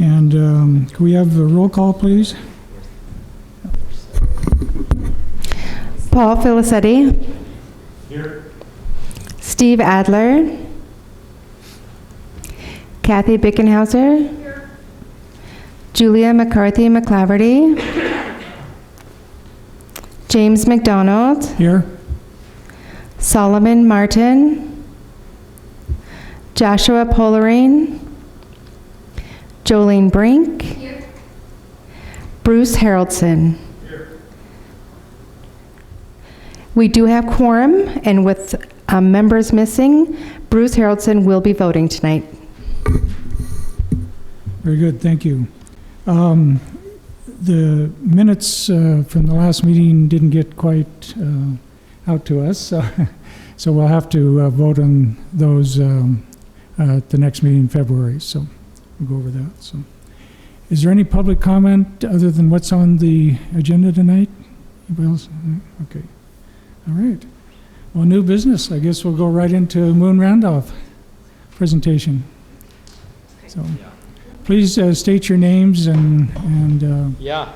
And can we have a roll call, please? Paul Filicetti. Here. Steve Adler. Kathy Bickenhauser. Here. Julia McCarthy McClaverty. James McDonald. Here. Solomon Martin. Joshua Polarine. Jolene Brink. Here. Bruce Haraldson. We do have quorum, and with members missing, Bruce Haraldson will be voting tonight. Very good, thank you. The minutes from the last meeting didn't get quite out to us, so we'll have to vote on those at the next meeting in February, so we'll go over that. So, is there any public comment other than what's on the agenda tonight? Anybody else? Okay. All right. Well, new business. I guess we'll go right into Moon Randolph presentation. So, please state your names and Yeah.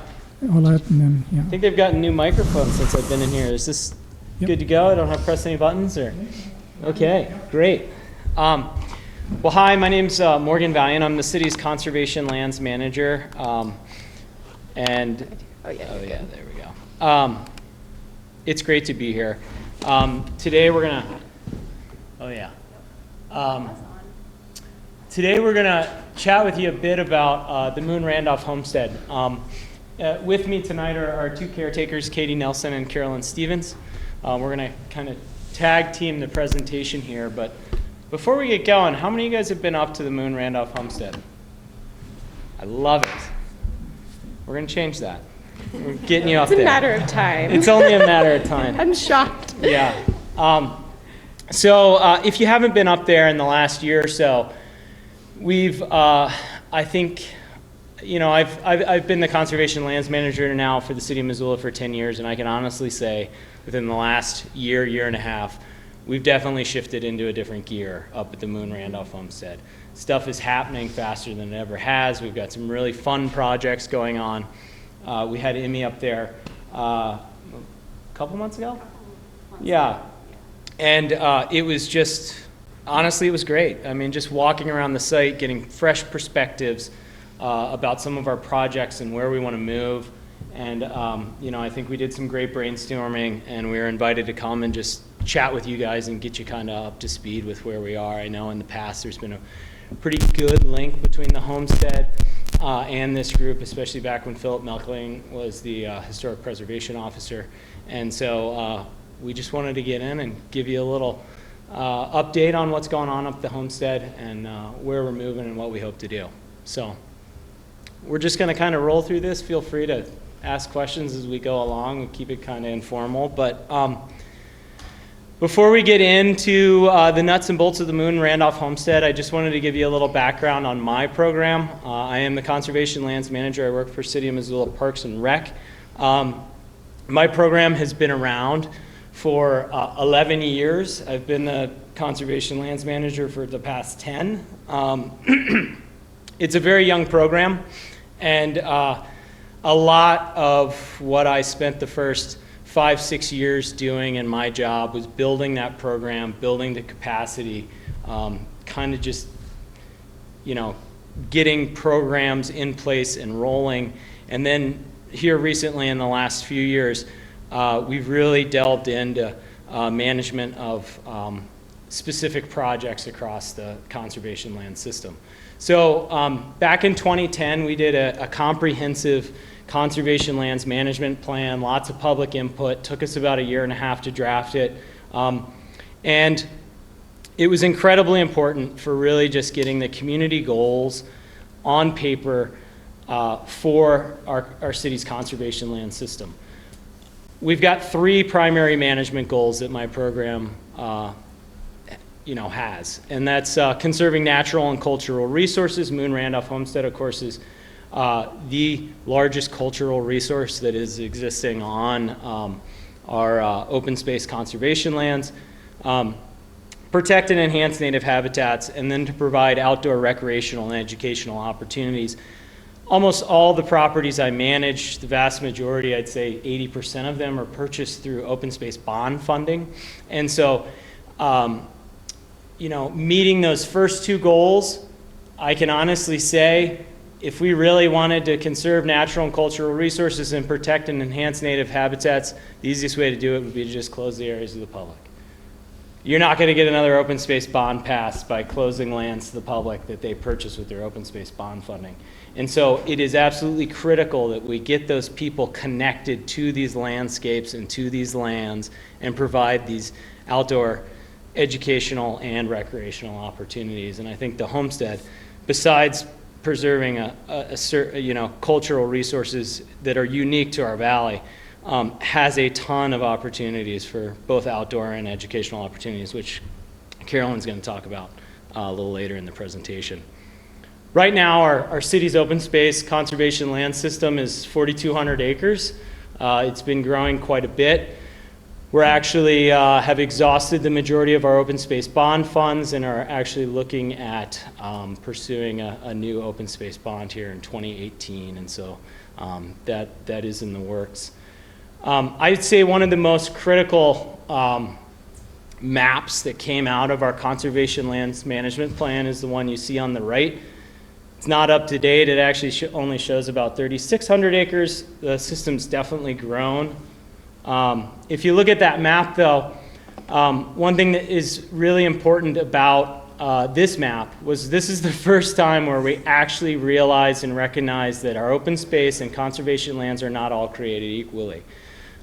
all that, and then I think they've gotten new microphones since I've been in here. Is this good to go? I don't have to press any buttons, or? Okay, great. Well, hi. My name's Morgan Valliant. I'm the city's conservation lands manager. And oh yeah, there we go. It's great to be here. Today we're gonna chat with you a bit about the Moon Randolph homestead. With me tonight are our two caretakers, Katie Nelson and Carolyn Stevens. We're gonna kind of tag team the presentation here, but before we get going, how many of you guys have been up to the Moon Randolph homestead? I love it. We're gonna change that. We're getting you up there. It's a matter of time. It's only a matter of time. I'm shocked. Yeah. So if you haven't been up there in the last year or so, we've, I think, you know, I've been the conservation lands manager now for the City of Missoula for 10 years, and I can honestly say within the last year and a half, we've definitely shifted into a different gear up at the Moon Randolph homestead. Stuff is happening faster than it ever has. We've got some really fun projects going on. We had Emmy up there a couple months ago? Yeah. And it was just, honestly, it was great. I mean, just walking around the site, getting fresh perspectives about some of our projects and where we want to move. And, you know, I think we did some great brainstorming, and we were invited to come and just chat with you guys and get you kind of up to speed with where we are. I know in the past there's been a pretty good link between the homestead and this group, especially back when Philip Melkling was the historic preservation officer. And so we just wanted to get in and give you a little update on what's going on up the homestead and where we're moving and what we hope to do. So we're just going to kind of roll through this. Feel free to ask questions as we go along. We keep it kind of informal. But before we get into the nuts and bolts of the Moon Randolph homestead, I just wanted to give you a little background on my program. I am the conservation lands manager. I work for City of Missoula Parks and Rec. My program has been around for 11 years. I've been the conservation lands manager for the past 10. It's a very young program, and a lot of what I spent the first 5-6 years doing in my job was building that program, building the capacity, kind of just, you know, getting programs in place and rolling. And then here recently in the last few years, we've really delved into management of specific projects across the conservation land system. So back in 2010, we did a comprehensive conservation lands management plan, lots of public input, took us about 1.5 years to draft it. And it was incredibly important for really just getting the community goals on paper for our city's conservation land system. We've got 3 primary management goals that my program has, and that's conserving natural and cultural resources. Moon Randolph Homestead, of course, is the largest cultural resource that is existing on our open space conservation lands. protect and enhance native habitats, and then to provide outdoor recreational and educational opportunities. Almost all the properties I manage, the vast majority, I'd say 80% of them, are purchased through open space bond funding. And so, meeting those first two goals, I can honestly say, if we really wanted to conserve natural and cultural resources and protect and enhance native habitats, the easiest way to do it would be to just close the areas to the public. You're not going to get another open space bond passed by closing lands to the public that they purchase with their open space bond funding. And so it is absolutely critical that we get those people connected to these landscapes and to these lands and provide these outdoor educational and recreational opportunities. And I think the homestead, besides preserving cultural resources that are unique to our valley, has a ton of opportunities for both outdoor and educational opportunities, which Carolyn's going to talk about a little later in the presentation. Right now, our city's open space conservation land system is 4,200 acres. It's been growing quite a bit. We're actually have exhausted the majority of our open space bond funds and are actually looking at pursuing a new open space bond here in 2018, and so that is in the works. I'd say one of the most critical maps that came out of our conservation lands management plan is the one you see on the right. It's not up to date. It actually only shows about 3,600 acres. The system's definitely grown. If you look at that map, though, one thing that is really important about this map was this is the first time where we actually realized and recognized that our open space and conservation lands are not all created equally.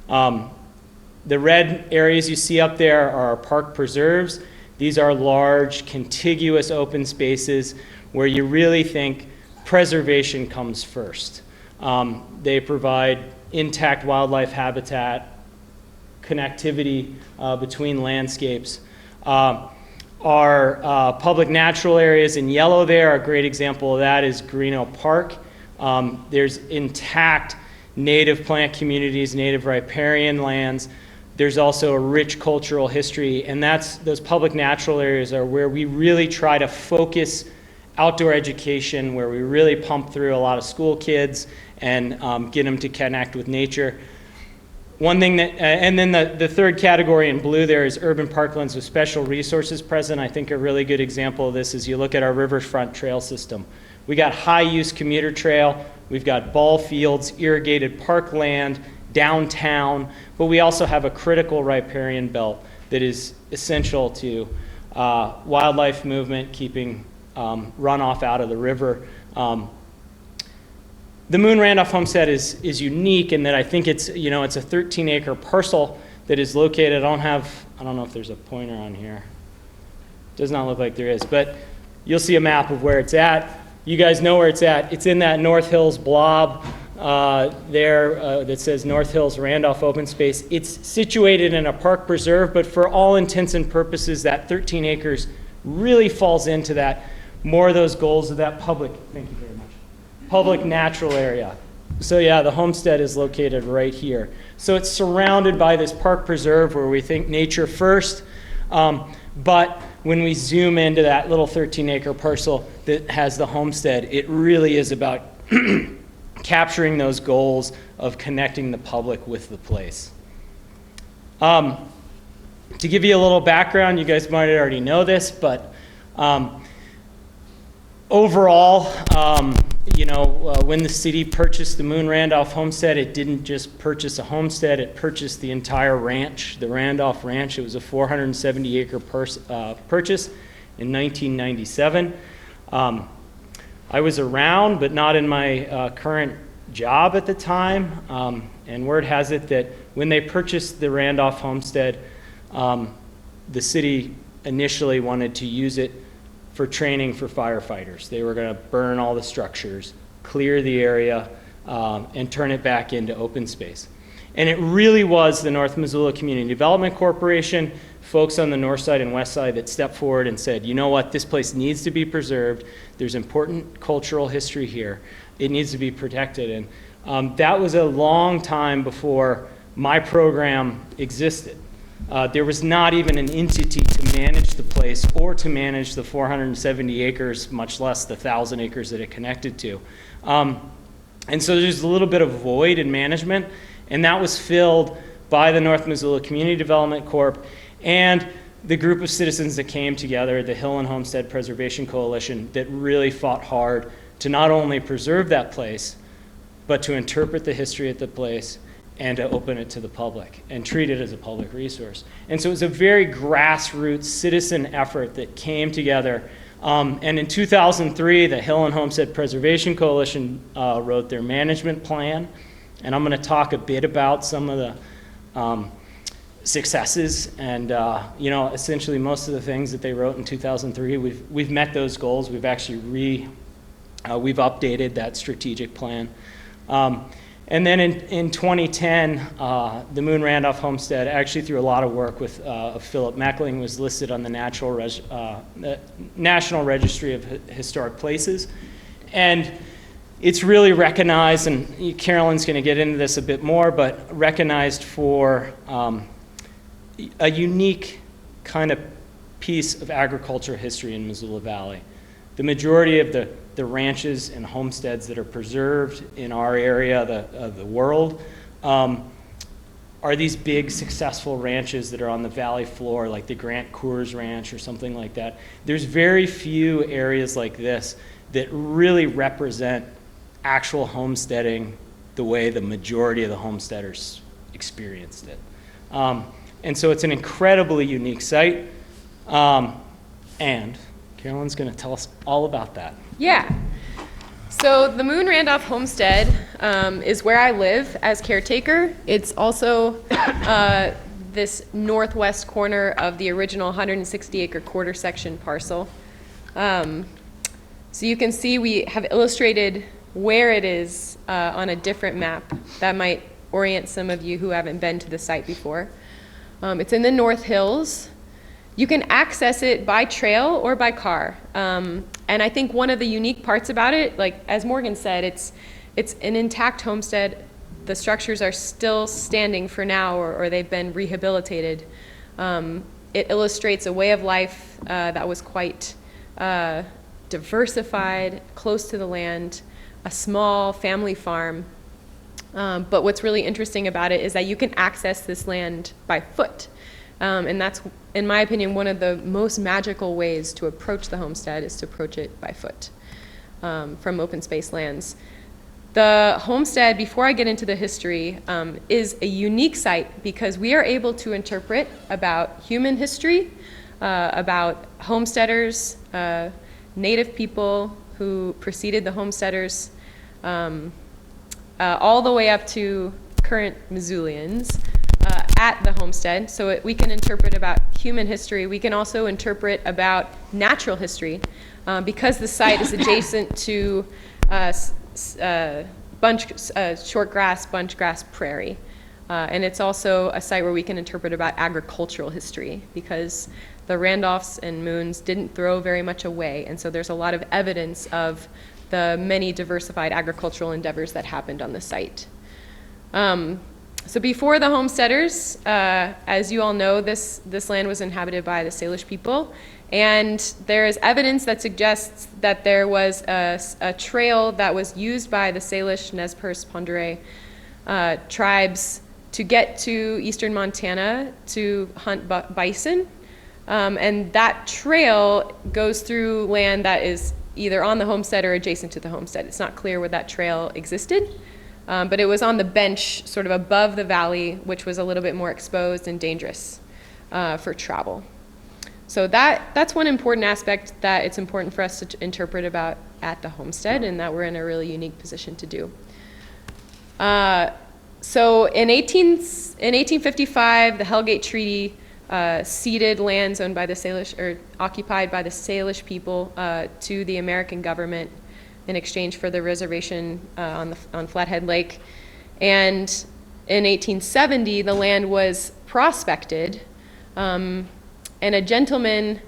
The red areas you see up there are our park preserves. These are large, contiguous open spaces where you really think preservation comes first. They provide intact wildlife habitat, connectivity between landscapes. Our public natural areas in yellow there, a great example of that is Greeno Park. There's intact native plant communities, native riparian lands. There's also a rich cultural history, and those public natural areas are where we really try to focus outdoor education, where we really pump through a lot of school kids and get them to connect with nature. One thing that, and then the third category in blue there is urban parklands with special resources present. I think a really good example of this is you look at our riverfront trail system. We got high-use commuter trail, we've got ball fields, irrigated parkland, downtown, but we also have a critical riparian belt that is essential to wildlife movement, keeping runoff out of the river. The Moon Randolph homestead is unique in that I think it's a 13-acre parcel that is located. I don't know if there's a pointer on here. Does not look like there is, but you'll see a map of where it's at. You guys know where it's at. It's in that North Hills blob that says North Hills Randolph Open Space. It's situated in a park preserve, but for all intents and purposes, that 13 acres really falls into that, more of those goals of that public, thank you very much, public natural area. So yeah, the homestead is located right here. So it's surrounded by this park preserve where we think nature first, but when we zoom into that little 13-acre parcel that has the homestead, it really is about capturing those goals of connecting the public with the place. To give you a little background, you guys might already know this, but overall, when the city purchased the Moon Randolph homestead, it didn't just purchase a homestead, it purchased the entire ranch, the Randolph Ranch. It was a 470-acre purchase in 1997. I was around, but not in my current job at the time, and word has it that when they purchased the Randolph homestead, the city initially wanted to use it for training for firefighters. They were going to burn all the structures, clear the area, and turn it back into open space. And it really was the North Missoula Community Development Corporation, folks on the north side and west side, that stepped forward and said, you know what, this place needs to be preserved. There's important cultural history here. It needs to be protected. And that was a long time before my program existed. There was not even an entity to manage the place or to manage the 470 acres, much less the 1,000 acres that it connected to. And so there's a little bit of void in management, and that was filled by the North Missoula Community Development Corp. And the group of citizens that came together, the Hill and Homestead Preservation Coalition, that really fought hard to not only preserve that place, but to interpret the history of the place and to open it to the public and treat it as a public resource. And so it was a very grassroots citizen effort that came together. And in 2003, the Hill and Homestead Preservation Coalition wrote their management plan. And I'm going to talk a bit about some of the successes and essentially most of the things that they wrote in 2003. We've met those goals. We've actually we've updated that strategic plan. And then in 2010, the Moon Randolph Homestead, actually through a lot of work with Philip Meckling, was listed on the National Registry of Historic Places. And it's really recognized, and Carolyn's going to get into this a bit more, but recognized for a unique kind of piece of agricultural history in Missoula Valley. The majority of the ranches and homesteads that are preserved in our area of the world are these big successful ranches that are on the valley floor, like the Grant Coors Ranch or something like that. There's very few areas like this that really represent actual homesteading the way the majority of the homesteaders experienced it. And so it's an incredibly unique site. And Carolyn's going to tell us all about that. Yeah. So the Moon Randolph Homestead is where I live as caretaker. It's also this northwest corner of the original 160-acre quarter section parcel. So you can see we have illustrated where it is on a different map that might orient some of you who haven't been to the site before. It's in the North Hills. You can access it by trail or by car. And I think one of the unique parts about it, like as Morgan said, it's an intact homestead. The structures are still standing for now, or they've been rehabilitated. It illustrates a way of life that was quite diversified, close to the land, a small family farm. But what's really interesting about it is that you can access this land by foot. And that's, in my opinion, one of the most magical ways to approach the homestead is to approach it by foot from open space lands. The homestead, before I get into the history, is a unique site because we are able to interpret about human history, about homesteaders, native people who preceded the homesteaders, all the way up to current Missoulians at the homestead. So we can interpret about human history. We can also interpret about natural history because the site is adjacent to short grass, bunch grass prairie. And it's also a site where we can interpret about agricultural history because the Randolphs and Moons didn't throw very much away. And so there's a lot of evidence of the many diversified agricultural endeavors that happened on the site. So before the homesteaders, as you all know, this land was inhabited by the Salish people. And there is evidence that suggests that there was a trail that was used by the Salish, Nez Perce, Pend Oreille tribes to get to eastern Montana to hunt bison. And that trail goes through land that is either on the homestead or adjacent to the homestead. It's not clear where that trail existed, but it was on the bench sort of above the valley, which was a little bit more exposed and dangerous for travel. So that's one important aspect that it's important for us to interpret about at the homestead, and that we're in a really unique position to do. So in 1855, the Hellgate Treaty ceded lands owned by the Salish, or occupied by the Salish people, to the American government in exchange for the reservation on Flathead Lake. And in 1870, the land was prospected, and a gentleman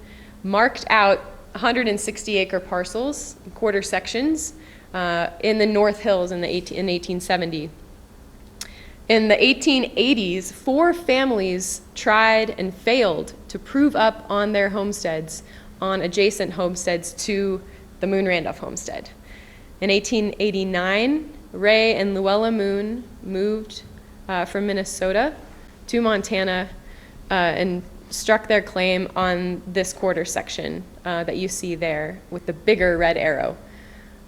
marked out 160-acre parcels, quarter sections, in the North Hills in 1870. In the 1880s, 4 families tried and failed to prove up on their homesteads, on adjacent homesteads to the Moon Randolph homestead. In 1889, Ray and Luella Moon moved from Minnesota to Montana and struck their claim on this quarter section that you see there with the bigger red arrow.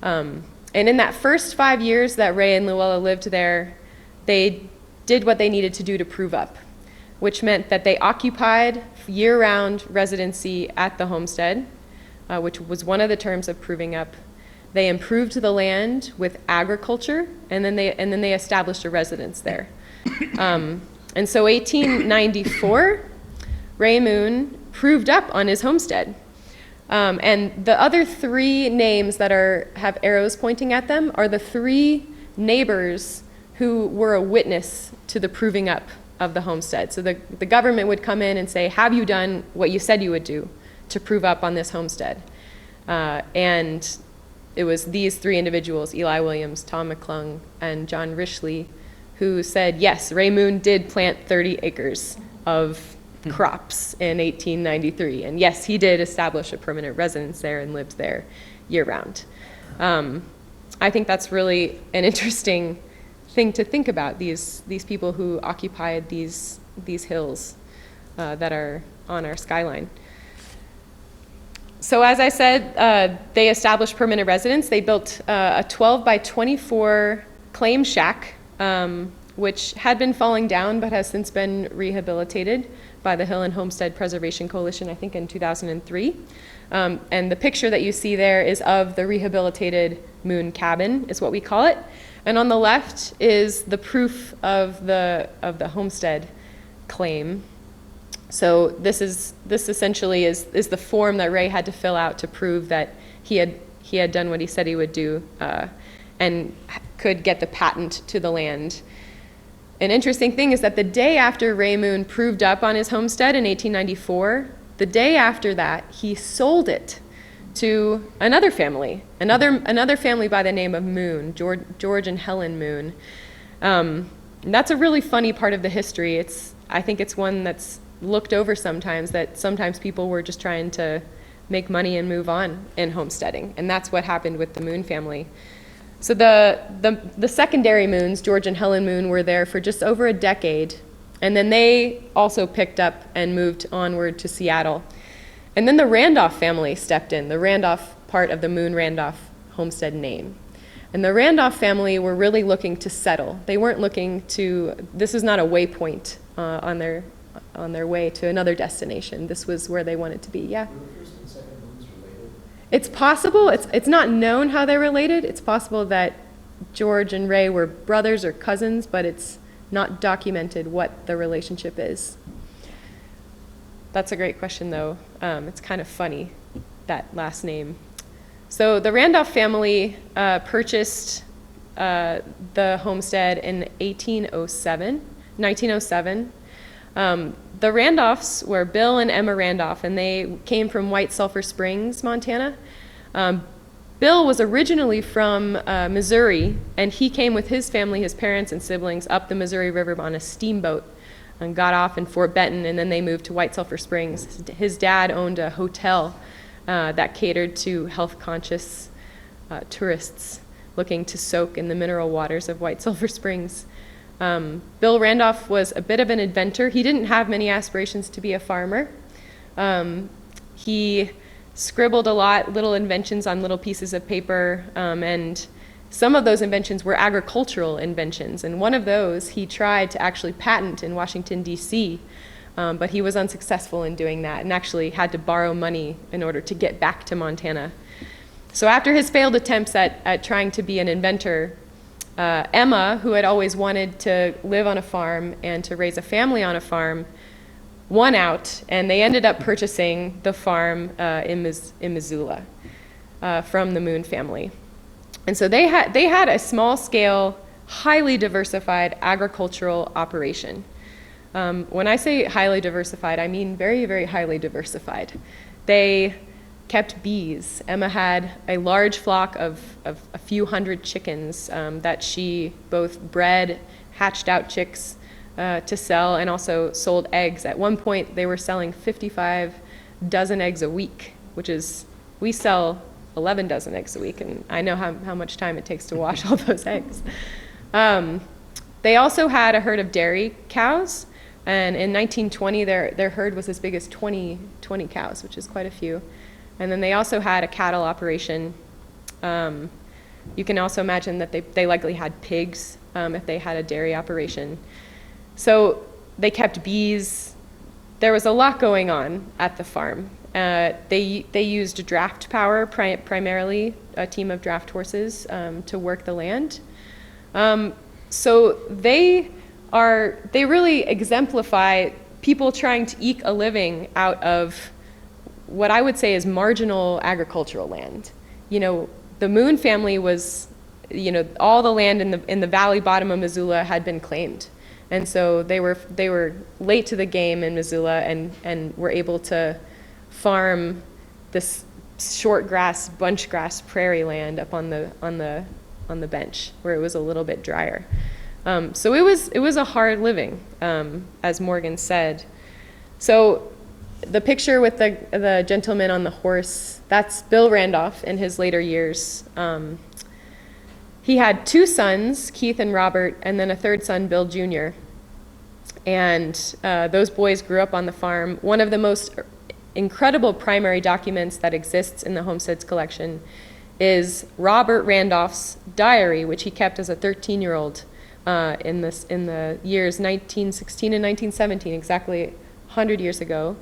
And in that first 5 years that Ray and Luella lived there, they did what they needed to do to prove up, which meant that they occupied year-round residency at the homestead, which was one of the terms of proving up. They improved the land with agriculture, and then they established a residence there. And so 1894, Ray Moon proved up on his homestead. And the other 3 names that have arrows pointing at them are the 3 neighbors who were a witness to the proving up of the homestead. So the government would come in and say, have you done what you said you would do to prove up on this homestead? And it was these 3 individuals, Eli Williams, Tom McClung, and John Rishley, who said, yes, Ray Moon did plant 30 acres of crops in 1893. And yes, he did establish a permanent residence there and lived there year-round. I think that's really an interesting thing to think about, these people who occupied these hills that are on our skyline. So as I said, they established permanent residence. They built a 12 by 24 claim shack, which had been falling down but has since been rehabilitated by the Hill and Homestead Preservation Coalition, I think in 2003. And the picture that you see there is of the rehabilitated Moon Cabin, is what we call it. And on the left is the proof of the homestead claim. So this essentially is the form that Ray had to fill out to prove that he had done what he said he would do and could get the patent to the land. An interesting thing is that the day after Ray Moon proved up on his homestead in 1894, the day after that, he sold it to another family by the name of Moon, George and Helen Moon. And that's a really funny part of the history. I think it's one that's looked over sometimes, that sometimes people were just trying to make money and move on in homesteading. And that's what happened with the Moon family. So the secondary Moons, George and Helen Moon, were there for just over a decade. And then they also picked up and moved onward to Seattle. And then the Randolph family stepped in, the Randolph part of the Moon Randolph homestead name. And the Randolph family were really looking to settle. They weren't looking this is not a waypoint on their way to another destination. This was where they wanted to be, yeah. Were the first and second Moons related? It's possible, it's not known how they're related. It's possible that George and Ray were brothers or cousins, but it's not documented what the relationship is. That's a great question, though. It's kind of funny, that last name. So the Randolph family purchased the homestead in 1907. The Randolphs were Bill and Emma Randolph, and they came from White Sulphur Springs, Montana. Bill was originally from Missouri, and he came with his family, his parents and siblings, up the Missouri River on a steamboat and got off in Fort Benton, and then they moved to White Sulphur Springs. His dad owned a hotel that catered to health-conscious tourists looking to soak in the mineral waters of White Sulphur Springs. Bill Randolph was a bit of an inventor. He didn't have many aspirations to be a farmer. He scribbled a lot, little inventions on little pieces of paper, and some of those inventions were agricultural inventions. And one of those he tried to actually patent in Washington, D.C., but he was unsuccessful in doing that and actually had to borrow money in order to get back to Montana. So after his failed attempts at trying to be an inventor, Emma, who had always wanted to live on a farm and to raise a family on a farm, won out, and they ended up purchasing the farm in Missoula from the Moon family. And so they had a small-scale, highly diversified agricultural operation. When I say highly diversified, I mean very, very highly diversified. They kept bees. Emma had a large flock of a few hundred chickens that she both bred, hatched out chicks to sell, and also sold eggs. At one point, they were selling 55 dozen eggs a week, which is, we sell 11 dozen eggs a week, and I know how much time it takes to wash all those eggs. They also had a herd of dairy cows, and in 1920, their herd was as big as 20 cows, which is quite a few. And then they also had a cattle operation. You can also imagine that they likely had pigs if they had a dairy operation. So they kept bees. There was a lot going on at the farm. They used draft power primarily, a team of draft horses to work the land. So they really exemplify people trying to eke a living out of what I would say is marginal agricultural land. You know, the Moon family was, you know, all the land in the valley bottom of Missoula had been claimed. And so they were late to the game in Missoula and were able to farm this short grass, bunch grass prairie land up on the bench where it was a little bit drier. So it was a hard living, as Morgan said. So the picture with the gentleman on the horse, that's Bill Randolph in his later years. He had two sons, Keith and Robert, and then a third son, Bill Jr. And those boys grew up on the farm. One of the most incredible primary documents that exists in the Homesteads collection is Robert Randolph's diary, which he kept as a 13-year-old in the years 1916 and 1917, exactly 100 years ago.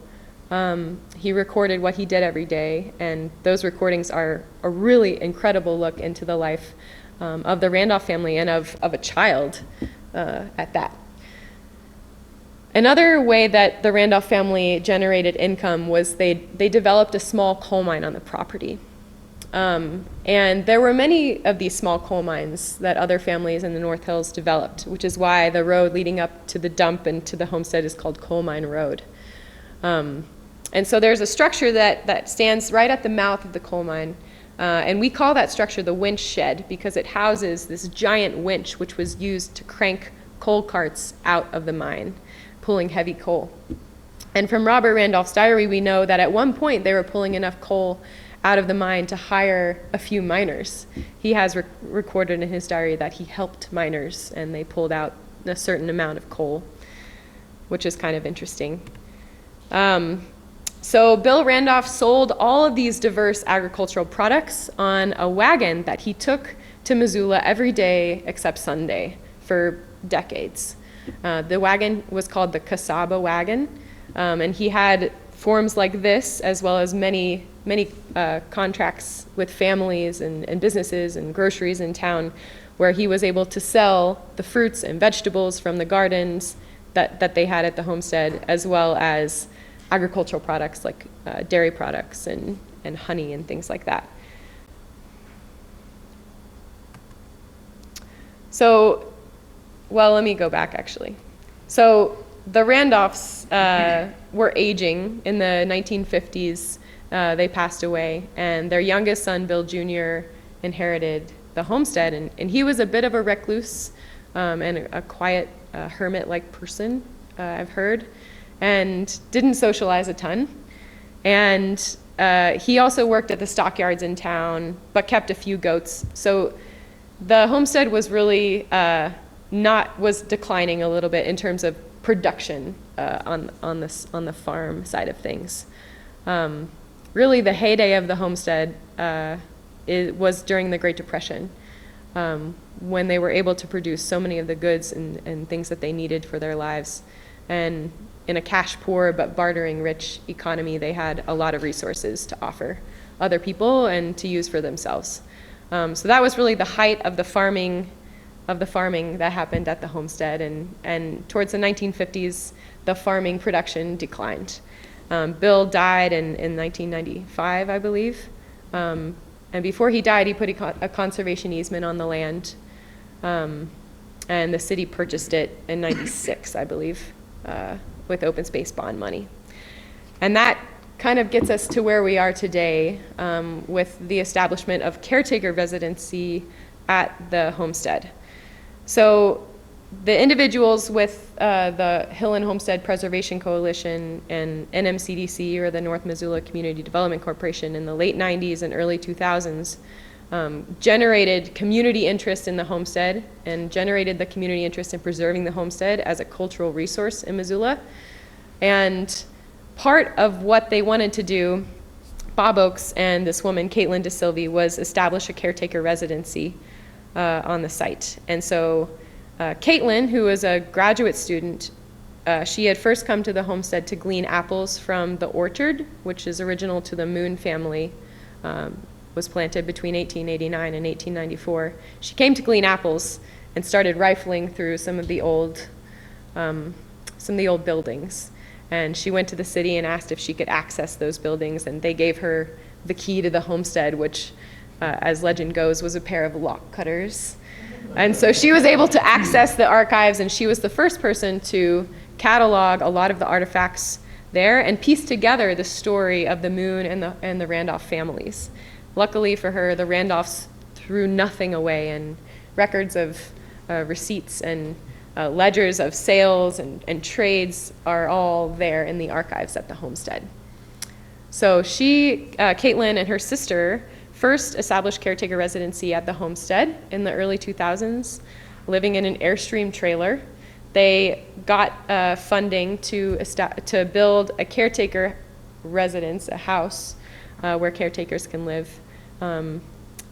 He recorded what he did every day, and those recordings are a really incredible look into the life of the Randolph family and of a child at that. Another way that the Randolph family generated income was they developed a small coal mine on the property. And there were many of these small coal mines that other families in the North Hills developed, which is why the road leading up to the dump and to the homestead is called Coal Mine Road. And so there's a structure that stands right at the mouth of the coal mine. And we call that structure the winch shed because it houses this giant winch which was used to crank coal carts out of the mine, pulling heavy coal. And from Robert Randolph's diary, we know that at one point they were pulling enough coal out of the mine to hire a few miners. He has recorded in his diary that he helped miners and they pulled out a certain amount of coal, which is kind of interesting. So Bill Randolph sold all of these diverse agricultural products on a wagon that he took to Missoula every day except Sunday for decades. The wagon was called the Casaba wagon, and he had forms like this as well as many contracts with families and businesses and groceries in town where he was able to sell the fruits and vegetables from the gardens that they had at the homestead, as well as agricultural products like dairy products and honey and things like that. So, well, let me go back actually. So the Randolphs were aging in the 1950s. They passed away, and their youngest son, Bill Jr., inherited the homestead, and he was a bit of a recluse and a quiet hermit-like person, I've heard, and didn't socialize a ton. And he also worked at the stockyards in town, but kept a few goats. So the homestead was really was declining a little bit in terms of production on the farm side of things. Really, the heyday of the homestead was during the Great Depression, when they were able to produce so many of the goods and things that they needed for their lives. And in a cash-poor but bartering-rich economy, they had a lot of resources to offer other people and to use for themselves. So that was really the height of the farming that happened at the homestead. And towards the 1950s, the farming production declined. Bill died in 1995, I believe. And before he died, he put a conservation easement on the land. And the city purchased it in 96, I believe, with open space bond money. And that kind of gets us to where we are today, with the establishment of caretaker residency at the homestead. So The individuals with the Hill and Homestead Preservation Coalition and NMCDC, or the North Missoula Community Development Corporation, in the late 90s and early 2000s generated community interest in the homestead and generated the community interest in preserving the homestead as a cultural resource in Missoula. And part of what they wanted to do, Bob Oakes and this woman, Caitlin DeSilvi, was establish a caretaker residency on the site. And so Caitlin, who was a graduate student, she had first come to the homestead to glean apples from the orchard, which is original to the Moon family, was planted between 1889 and 1894. She came to glean apples and started rifling through some of the old buildings. And she went to the city and asked if she could access those buildings, and they gave her the key to the homestead, which, as legend goes, was a pair of lock cutters. And so she was able to access the archives, and she was the first person to catalog a lot of the artifacts there and piece together the story of the Moon and the Randolph families. Luckily for her, the Randolphs threw nothing away, and records of receipts and ledgers of sales and trades are all there in the archives at the homestead. So Caitlin and her sister first established caretaker residency at the homestead in the early 2000s, living in an Airstream trailer. They got funding to build a caretaker residence, a house where caretakers can live.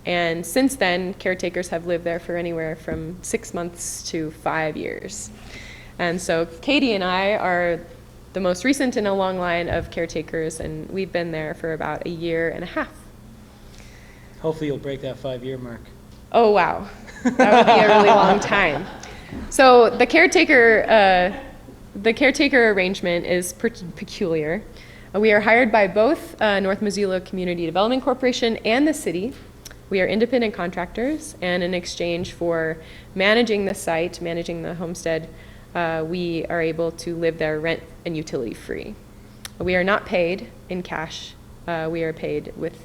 And since then, caretakers have lived there for anywhere from 6 months to 5 years. And so Katie and I are the most recent in a long line of caretakers, and we've been there for about 1.5 years. Hopefully you'll break that 5-year mark. Oh, wow. That would be a really long time. So the caretaker arrangement is peculiar. We are hired by both North Missoula Community Development Corporation and the city. We are independent contractors, and in exchange for managing the site, managing the homestead, we are able to live there rent and utility free. We are not paid in cash. We are paid with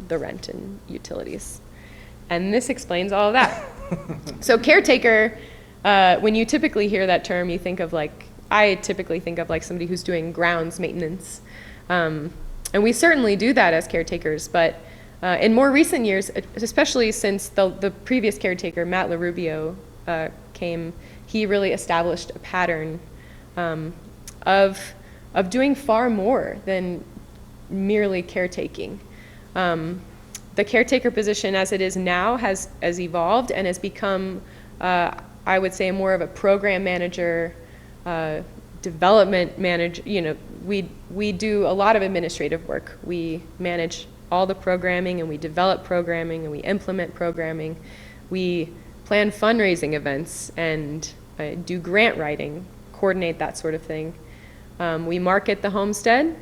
the rent and utilities. And this explains all of that. So caretaker, when you typically hear that term, you think of I typically think of somebody who's doing grounds maintenance. And we certainly do that as caretakers, but in more recent years, especially since the previous caretaker, Matt LaRubio, came, he really established a pattern of doing far more than merely caretaking. The caretaker position as it is now has evolved and has become, I would say, more of a program manager, development manager. We do a lot of administrative work. We manage all the programming, and we develop programming, and we implement programming. We plan fundraising events and do grant writing, coordinate that sort of thing. We market the homestead.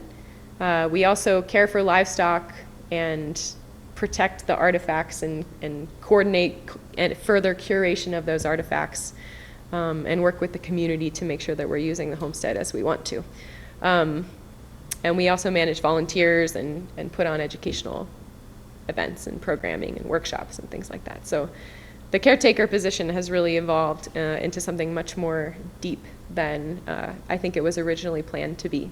We also care for livestock and protect the artifacts and coordinate and further curation of those artifacts, and work with the community to make sure that we're using the homestead as we want to. And we also manage volunteers and put on educational events and programming and workshops and things like that. So the caretaker position has really evolved into something much more deep than I think it was originally planned to be.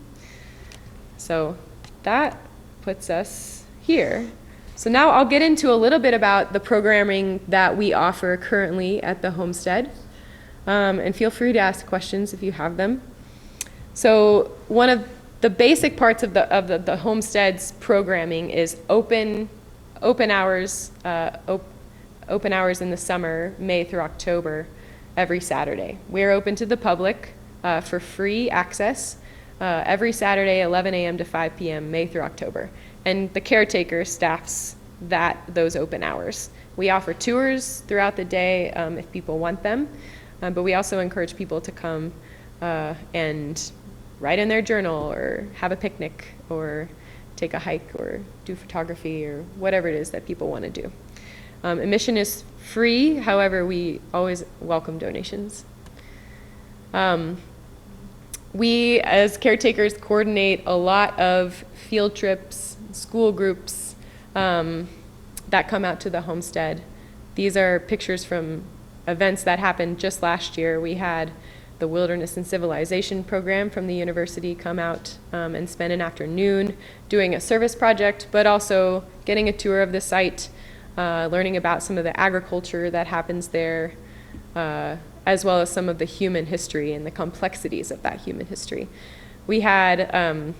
So that puts us here. So now I'll get into a little bit about the programming that we offer currently at the homestead. And feel free to ask questions if you have them. So one of the basic parts of the homestead's programming is open hours in the summer, May through October, every Saturday. We're open to the public for free access every Saturday, 11 a.m. to 5 p.m., May through October. And the caretaker staffs those open hours. We offer tours throughout the day if people want them, but we also encourage people to come and write in their journal or have a picnic or take a hike or do photography or whatever it is that people want to do. Admission is free, however, we always welcome donations. We, as caretakers, coordinate a lot of field trips, school groups that come out to the homestead. These are pictures from events that happened just last year. We had the Wilderness and Civilization program from the university come out and spend an afternoon doing a service project, but also getting a tour of the site, learning about some of the agriculture that happens there, as well as some of the human history and the complexities of that human history. We had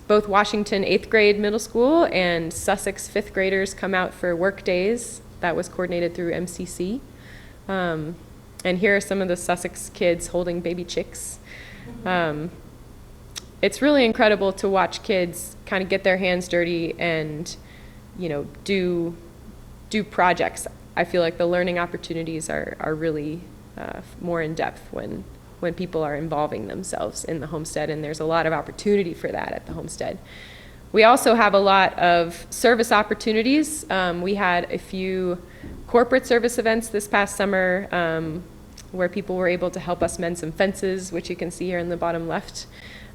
both Washington 8th grade middle school and Sussex 5th graders come out for work days. That was coordinated through MCC. And here are some of the Sussex kids holding baby chicks. It's really incredible to watch kids kind of get their hands dirty and, do projects. I feel like the learning opportunities are really more in depth when people are involving themselves in the homestead, and there's a lot of opportunity for that at the homestead. We also have a lot of service opportunities. We had a few corporate service events this past summer where people were able to help us mend some fences, which you can see here in the bottom left.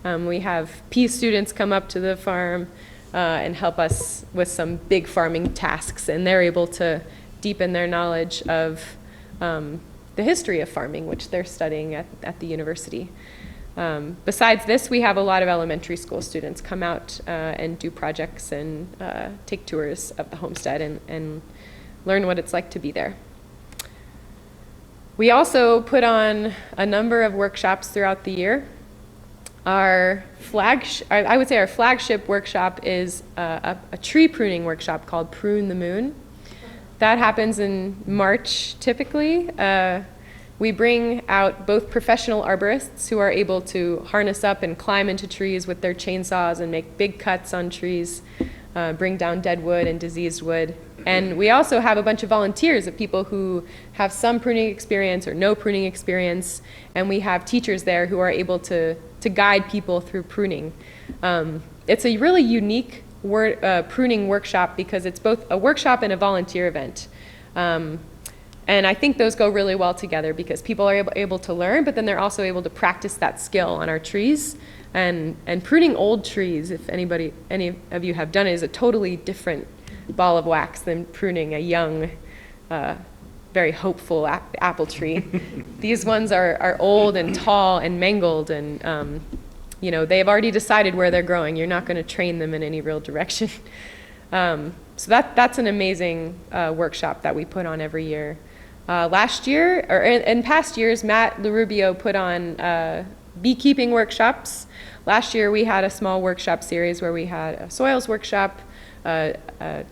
We have P students come up to the farm and help us with some big farming tasks, and they're able to deepen their knowledge of the history of farming, which they're studying at the university. Besides this, we have a lot of elementary school students come out and do projects and take tours of the homestead and learn what it's like to be there. We also put on a number of workshops throughout the year. I would say our flagship workshop is a tree pruning workshop called Prune the Moon. That happens in March typically. We bring out both professional arborists who are able to harness up and climb into trees with their chainsaws and make big cuts on trees, bring down dead wood and diseased wood. And we also have a bunch of volunteers of people who have some pruning experience or no pruning experience, and we have teachers there who are able to guide people through pruning. It's a really unique pruning workshop because it's both a workshop and a volunteer event. And I think those go really well together because people are able to learn, but then they're also able to practice that skill on our trees. And pruning old trees, if any of you have done it, is a totally different ball of wax than pruning a young, very hopeful apple tree. These ones are old and tall and mangled, and they've already decided where they're growing. You're not going to train them in any real direction. So that's an amazing workshop that we put on every year. Last year, or in past years, Matt LaRubio put on beekeeping workshops. Last year we had a small workshop series where we had a soils workshop, a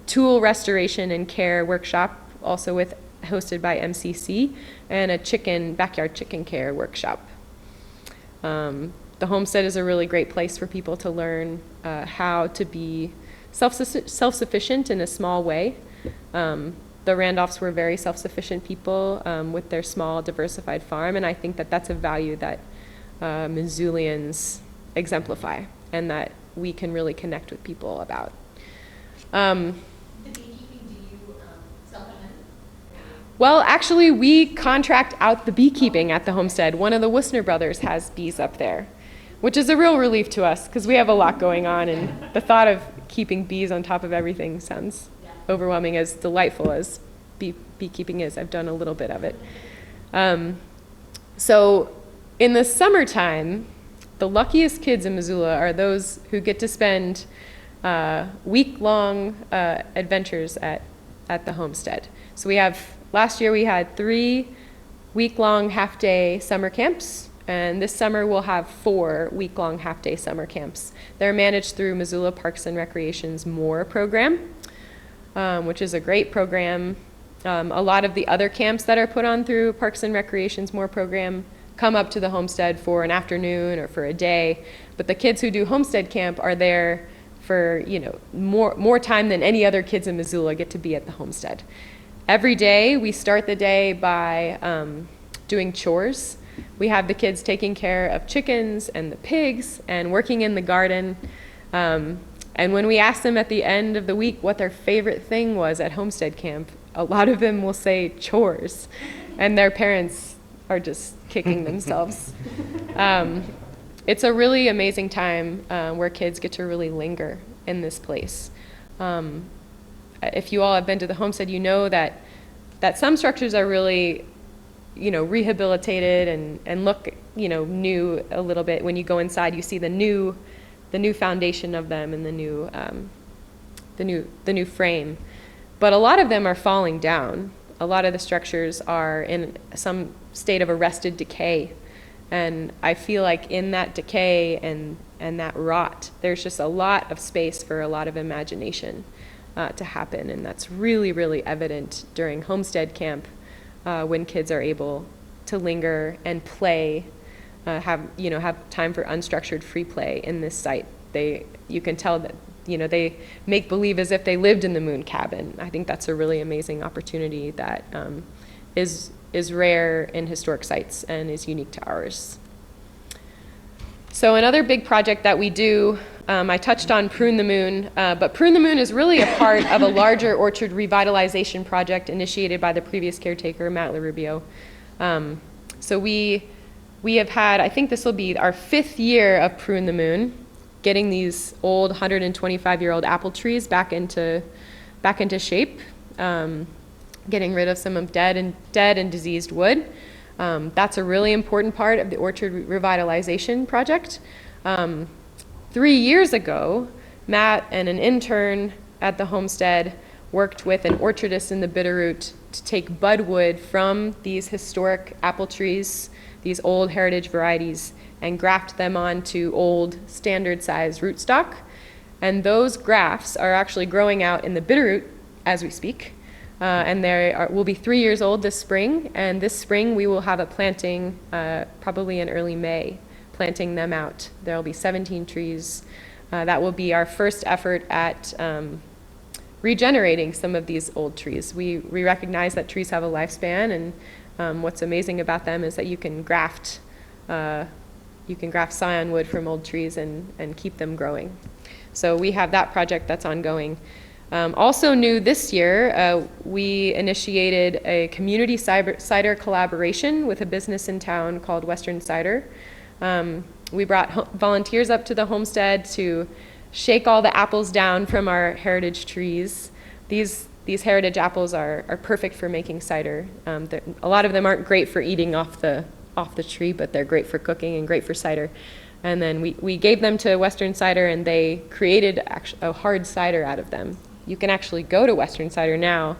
tool restoration and care workshop, also hosted by MCC, and a backyard chicken care workshop. The homestead is a really great place for people to learn how to be self-sufficient in a small way. The Randolphs were very self-sufficient people with their small, diversified farm, and I think that that's a value that Missoulians exemplify and that we can really connect with people about. The beekeeping, do you supplement? Well, actually, we contract out the beekeeping at the homestead. One of the Wissner brothers has bees up there, which is a real relief to us because we have a lot going on, and the thought of keeping bees on top of everything sounds overwhelming, as delightful as beekeeping is. I've done a little bit of it. So in the summertime, the luckiest kids in Missoula are those who get to spend week-long adventures at the homestead. So last year we had 3 week-long half-day summer camps, and this summer we'll have 4 week-long half-day summer camps. They're managed through Missoula Parks and Recreation's MORE program, which is a great program. A lot of the other camps that are put on through Parks and Recreation's MORE program come up to the homestead for an afternoon or for a day, but the kids who do homestead camp are there for more time than any other kids in Missoula get to be at the homestead. Every day we start the day by doing chores. We have the kids taking care of chickens and the pigs and working in the garden. And when we ask them at the end of the week what their favorite thing was at homestead camp, a lot of them will say chores, and their parents are just kicking themselves. It's a really amazing time where kids get to really linger in this place. If you all have been to the homestead, you know that some structures are really rehabilitated and look, new a little bit. When you go inside, you see the new foundation of them and the new frame. But a lot of them are falling down. A lot of the structures are in some state of arrested decay. And I feel like in that decay and that rot, there's just a lot of space for a lot of imagination to happen. And that's really, really evident during Homestead Camp, when kids are able to linger and play, have time for unstructured free play in this site. You can tell that, they make believe as if they lived in the Moon cabin. I think that's a really amazing opportunity that is rare in historic sites and is unique to ours. So another big project that we do, I touched on Prune the Moon, but Prune the Moon is really a part of a larger orchard revitalization project initiated by the previous caretaker, Matt LaRubio. So we have had, I think this will be our 5th year of Prune the Moon, getting these old 125-year-old apple trees back into shape, getting rid of some of dead and diseased wood. That's a really important part of the orchard revitalization project. 3 years ago, Matt and an intern at the homestead worked with an orchardist in the Bitterroot to take budwood from these historic apple trees, these old heritage varieties, and graft them onto old standard size rootstock. And those grafts are actually growing out in the Bitterroot as we speak. And they will be 3 years old this spring. And this spring we will have a planting, probably in early May, planting them out. There will be 17 trees. That will be our first effort at regenerating some of these old trees. We recognize that trees have a lifespan, and what's amazing about them is that you can graft scion wood from old trees and keep them growing. So we have that project that's ongoing. Also new this year, we initiated a community cider collaboration with a business in town called Western Cider. We brought volunteers up to the homestead to shake all the apples down from our heritage trees. These heritage apples are perfect for making cider. A lot of them aren't great for eating off the tree, but they're great for cooking and great for cider. And then we gave them to Western Cider, and they created a hard cider out of them. You can actually go to Western Cider now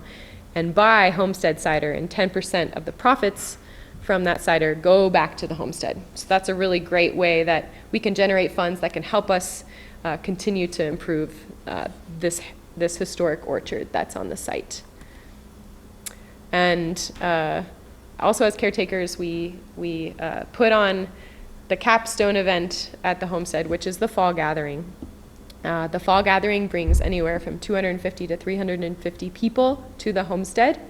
and buy homestead cider, and 10% of the profits from that cider go back to the homestead. So that's a really great way that we can generate funds that can help us continue to improve this historic orchard that's on the site. And also as caretakers, we put on the capstone event at the homestead, which is the fall gathering. The fall gathering brings anywhere from 250 to 350 people to the homestead.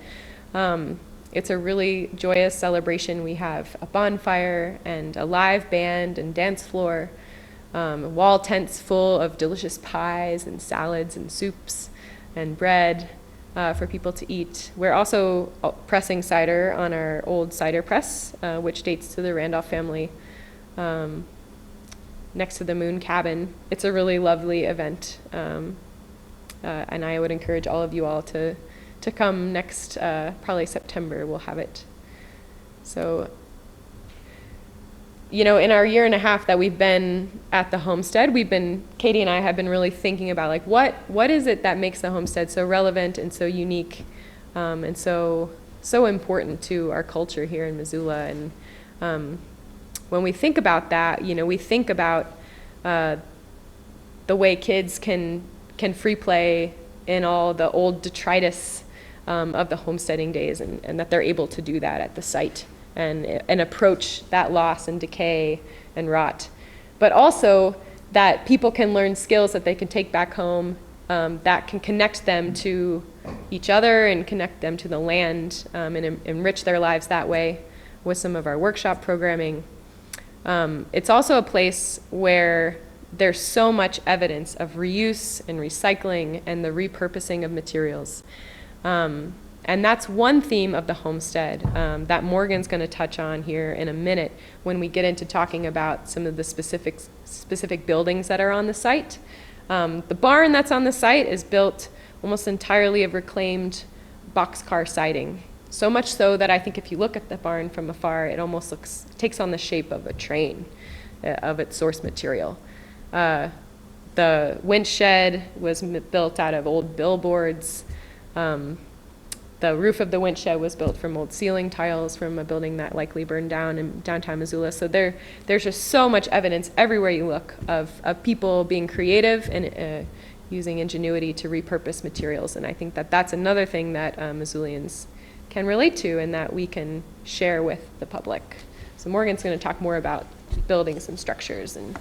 It's a really joyous celebration. We have a bonfire and a live band and dance floor, wall tents full of delicious pies and salads and soups and bread for people to eat. We're also pressing cider on our old cider press, which dates to the Randolph family, next to the Moon cabin. It's a really lovely event, and I would encourage all of you all to come next, probably September, we'll have it. So, in our year and a half that we've been at the homestead, Katie and I have been really thinking about like what is it that makes the homestead so relevant and so unique, and so important to our culture here in Missoula. And when we think about that, we think about the way kids can free play in all the old detritus of the homesteading days, and that they're able to do that at the site and approach that loss and decay and rot. But also that people can learn skills that they can take back home, that can connect them to each other and connect them to the land, and enrich their lives that way with some of our workshop programming. It's also a place where there's so much evidence of reuse and recycling and the repurposing of materials. And that's one theme of the homestead that Morgan's going to touch on here in a minute when we get into talking about some of the specific buildings that are on the site. The barn that's on the site is built almost entirely of reclaimed boxcar siding. So much so that I think if you look at the barn from afar, it almost takes on the shape of a train of its source material. The winch shed was built out of old billboards. The roof of the winch shed was built from old ceiling tiles from a building that likely burned down in downtown Missoula. So there's just so much evidence everywhere you look of people being creative and using ingenuity to repurpose materials. And I think that that's another thing that Missoulians can relate to and that we can share with the public. So Morgan's going to talk more about buildings and structures. And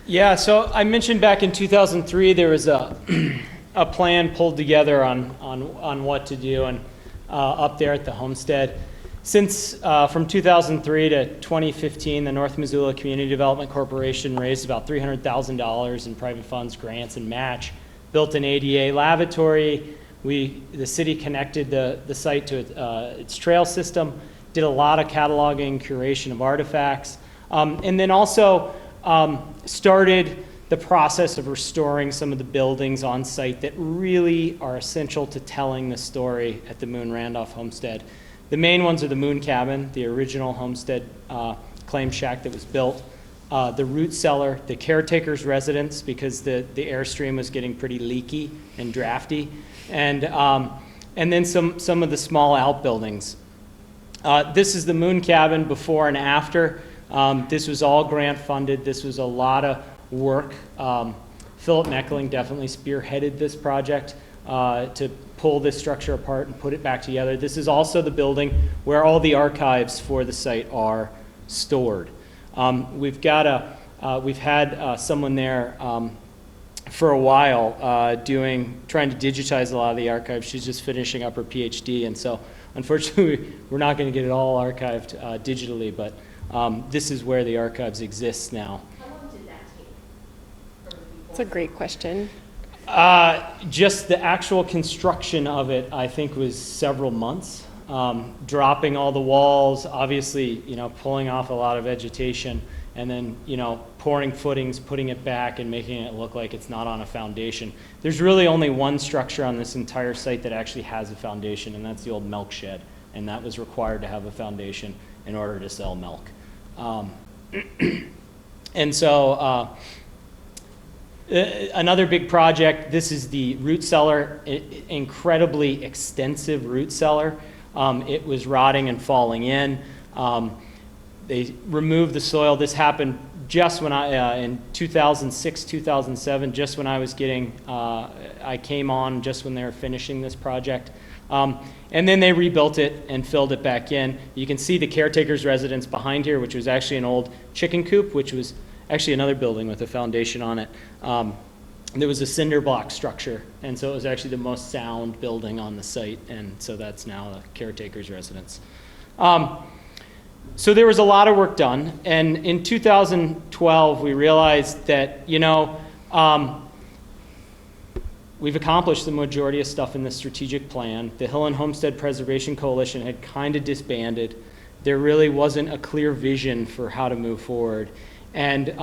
Yeah, so I mentioned back in 2003 there was a plan pulled together on what to do and up there at the homestead. Since from 2003 to 2015, the North Missoula Community Development Corporation raised about $300,000 in private funds, grants, and match, built an ADA lavatory. The city connected the site to its trail system, did a lot of cataloging, curation of artifacts, and then also started the process of restoring some of the buildings on site that really are essential to telling the story at the Moon Randolph homestead. The main ones are the Moon Cabin, the original homestead claim shack that was built, the root cellar, the caretaker's residence because the airstream was getting pretty leaky and drafty, and then some of the small outbuildings. This is the Moon Cabin before and after. This was all grant funded. This was a lot of work. Philip Meckling definitely spearheaded this project to pull this structure apart and put it back together. This is also the building where all the archives for the site are stored. We've had someone there for a while trying to digitize a lot of the archives. She's just finishing up her PhD, and so unfortunately we're not going to get it all archived digitally, but this is where the archives exist now. How long did that take? that's a great question. Just the actual construction of it, I think, was several months. Dropping all the walls, obviously, pulling off a lot of vegetation, and then, pouring footings, putting it back, and making it look like it's not on a foundation. There's really only one structure on this entire site that actually has a foundation, and that's the old milk shed, and that was required to have a foundation in order to sell milk. And so, another big project, this is the root cellar, incredibly extensive root cellar. It was rotting and falling in. They removed the soil. This happened just when in 2006, 2007, just when I was I came on just when they were finishing this project. And then they rebuilt it and filled it back in. You can see the caretaker's residence behind here, which was actually an old chicken coop, which was actually another building with a foundation on it. There was a cinder block structure, and so it was actually the most sound building on the site, and so that's now the caretaker's residence. So there was a lot of work done, and in 2012 we realized that, we've accomplished the majority of stuff in the strategic plan. The Hill and Homestead Preservation Coalition had kind of disbanded. There really wasn't a clear vision for how to move forward. And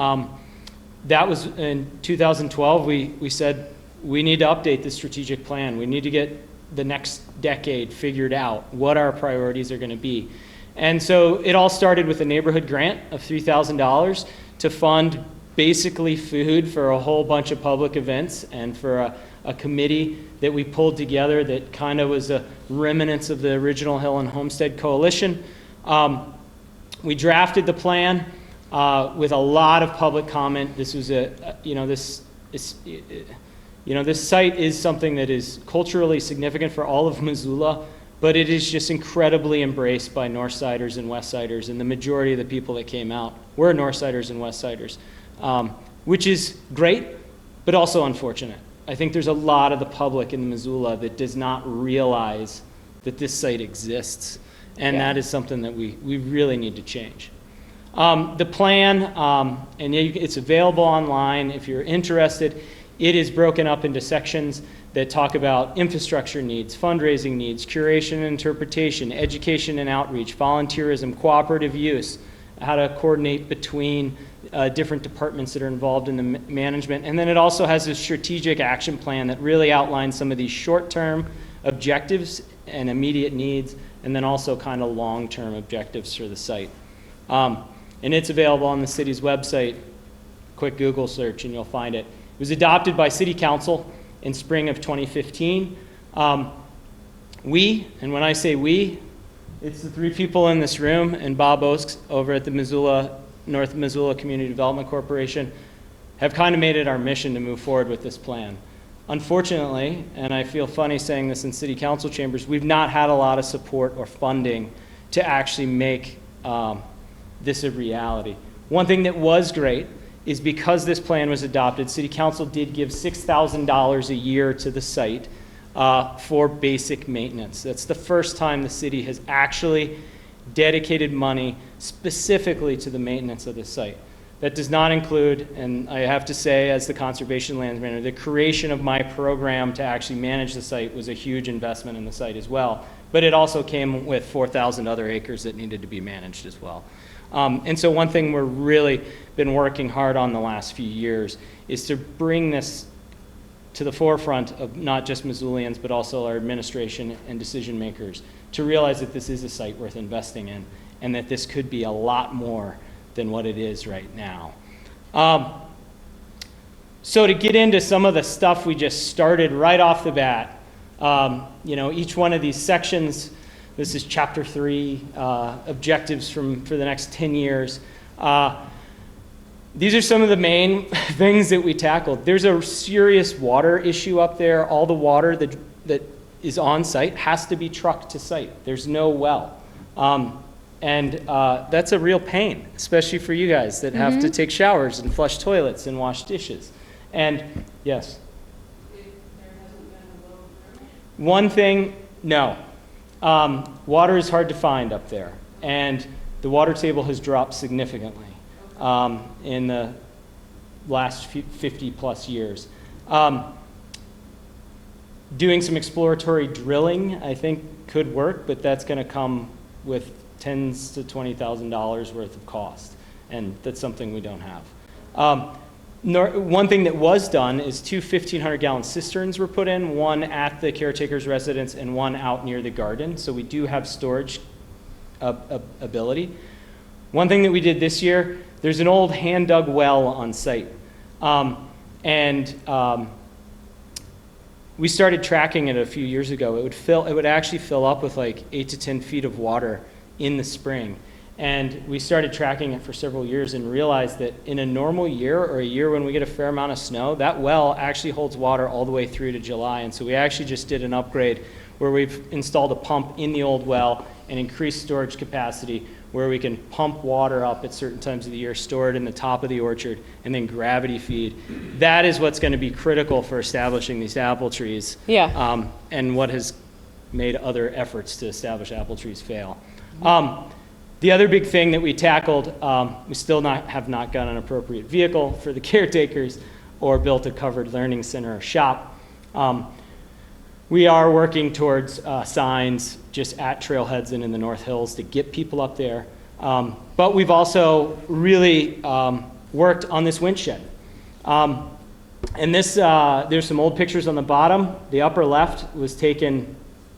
that was in 2012, we said, we need to update the strategic plan. We need to get the next decade figured out, what our priorities are going to be. And so it all started with a neighborhood grant of $3,000 to fund basically food for a whole bunch of public events and for a committee that we pulled together that kind of was a remnants of the original Hill and Homestead Coalition. We drafted the plan with a lot of public comment. This was this site is something that is culturally significant for all of Missoula, but it is just incredibly embraced by Northsiders and Westsiders, and the majority of the people that came out were Northsiders and Westsiders, which is great, but also unfortunate. I think there's a lot of the public in Missoula that does not realize that this site exists, and that is something that we really need to change. The plan, and it's available online if you're interested. It is broken up into sections that talk about infrastructure needs, fundraising needs, curation and interpretation, education and outreach, volunteerism, cooperative use, how to coordinate between different departments that are involved in the management. And then it also has a strategic action plan that really outlines some of these short-term objectives and immediate needs, and then also kind of long-term objectives for the site. And it's available on the city's website. Quick Google search and you'll find it. It was adopted by City Council in spring of 2015. We, and when I say we, it's the three people in this room and Bob Oakes over at the North Missoula Community Development Corporation, have kind of made it our mission to move forward with this plan. Unfortunately, and I feel funny saying this in city council chambers, we've not had a lot of support or funding to actually make this a reality. One thing that was great is because this plan was adopted, city council did give $6,000 a year to the site for basic maintenance. That's the first time the city has actually dedicated money specifically to the maintenance of the site. That does not include, and I have to say as the conservation lands manager, the creation of my program to actually manage the site was a huge investment in the site as well. But it also came with 4,000 other acres that needed to be managed as well. And so one thing we're really been working hard on the last few years is to bring this to the forefront of not just Missoulians, but also our administration and decision makers to realize that this is a site worth investing in and that this could be a lot more than what it is right now. So to get into some of the stuff we just started right off the bat, you know, each one of these sections, this is chapter 3, objectives for the next 10 years. These are some of the main things that we tackled. There's a serious water issue up there. All the water that is on site has to be trucked to site. There's no well. And that's a real pain, especially for you guys that have to take showers and flush toilets and wash dishes. And yes? One thing, no. Water is hard to find up there. And the water table has dropped significantly in the last 50 plus years. Doing some exploratory drilling, I think, could work, but that's going to come with $10,000 to $20,000 worth of cost, and that's something we don't have. One thing that was done is 2 1,500-gallon cisterns were put in, one at the caretaker's residence and one out near the garden, so we do have storage ability. One thing that we did this year, there's an old hand-dug well on site, we started tracking it a few years ago. It would actually fill up with like 8 to 10 feet of water in the spring. And we started tracking it for several years and realized that in a normal year or a year when we get a fair amount of snow, that well actually holds water all the way through to July. And so we actually just did an upgrade where we've installed a pump in the old well and increased storage capacity where we can pump water up at certain times of the year, store it in the top of the orchard, and then gravity feed. That is what's going to be critical for establishing these apple trees. Yeah. And what has made other efforts to establish apple trees fail. The other big thing that we tackled, we still have not got an appropriate vehicle for the caretakers or built a covered learning center or shop. We are working towards signs just at trailheads and in the North Hills to get people up there. But we've also really worked on this wind shed. And this, there's some old pictures on the bottom. The upper left was taken,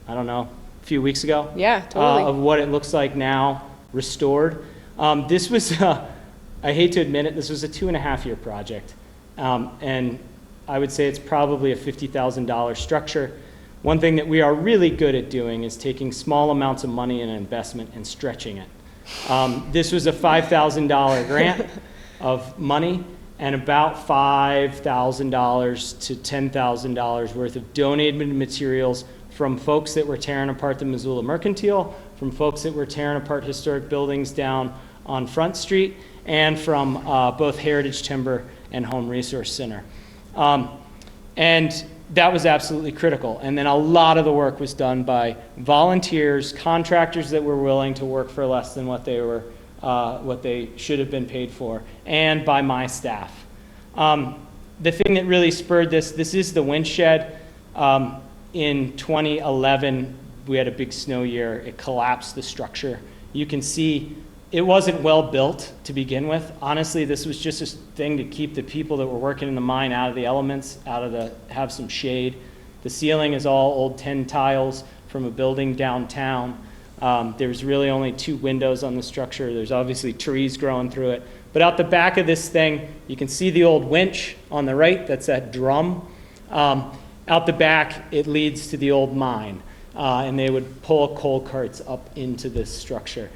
I don't know, a few weeks ago. Yeah, totally. Of what it looks like now, restored. This was, I hate to admit it, this was a 2.5-year project. And I would say it's probably a $50,000 structure. One thing that we are really good at doing is taking small amounts of money and investment and stretching it. This was a $5,000 grant of money and about $5,000 to $10,000 worth of donated materials from folks that were tearing apart the Missoula Mercantile, from folks that were tearing apart historic buildings down on Front Street, and from both Heritage Timber and Home Resource Center. And that was absolutely critical. And then a lot of the work was done by volunteers, contractors that were willing to work for less than what they should have been paid for, and by my staff. The thing that really spurred this is the wind shed. In 2011, we had a big snow year. It collapsed the structure. You can see it wasn't well built to begin with. Honestly, this was just a thing to keep the people that were working in the mine out of the elements, have some shade. The ceiling is all old tin tiles from a building downtown. There's really only 2 windows on the structure. There's obviously trees growing through it. But out the back of this thing, you can see the old winch on the right. That's that drum. Out the back, it leads to the old mine. And they would pull coal carts up into this structure.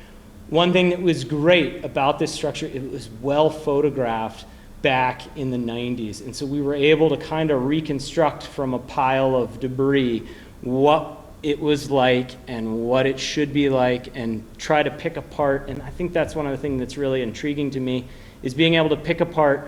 One thing that was great about this structure, it was well photographed back in the 90s. And so we were able to kind of reconstruct from a pile of debris what it was like and what it should be like, and try to pick apart. And I think that's one of the things that's really intriguing to me, is being able to pick apart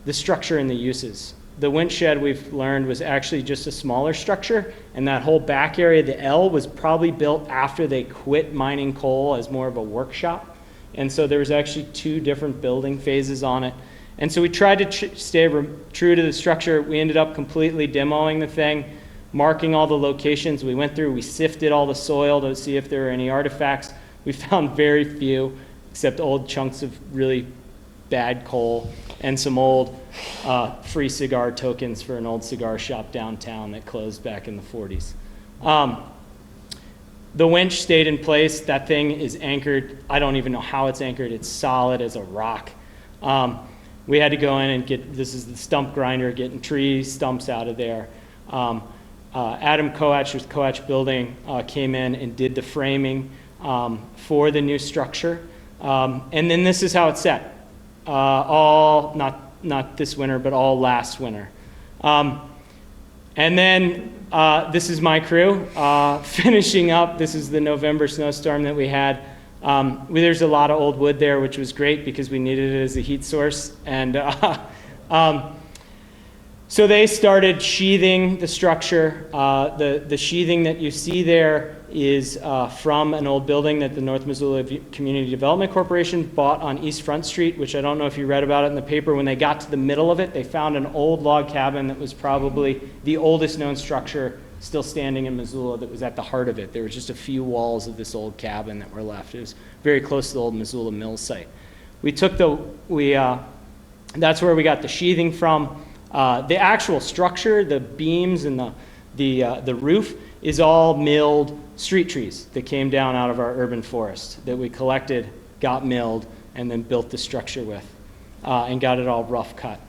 the structure and the uses. The winch shed, we've learned, was actually just a smaller structure, and that whole back area, the L, was probably built after they quit mining coal as more of a workshop. And so there was actually 2 different building phases on it. And so we tried to stay true to the structure. We ended up completely demoing the thing, marking all the locations. We went through, we sifted all the soil to see if there were any artifacts. We found very few, except old chunks of really bad coal and some old free cigar tokens for an old cigar shop downtown that closed back in the 40s. The winch stayed in place. That thing is anchored. I don't even know how it's anchored. It's solid as a rock. We had to go in and get, this is the stump grinder, getting tree stumps out of there. Adam Koach with Koach Building came in and did the framing for the new structure. And then this is how it's set. All, not this winter, but all last winter. And then this is my crew finishing up. This is the November snowstorm that we had. There's a lot of old wood there, which was great because we needed it as a heat source. And so they started sheathing the structure. The sheathing that you see there is from an old building that the North Missoula Community Development Corporation bought on East Front Street, which I don't know if you read about it in the paper. When they got to the middle of it, they found an old log cabin that was probably the oldest known structure still standing in Missoula that was at the heart of it. There was just a few walls of this old cabin that were left. It was very close to the old Missoula Mill site. That's where we got the sheathing from. The actual structure, the beams and the roof, is all milled street trees that came down out of our urban forest that we collected, got milled, and then built the structure with, and got it all rough cut.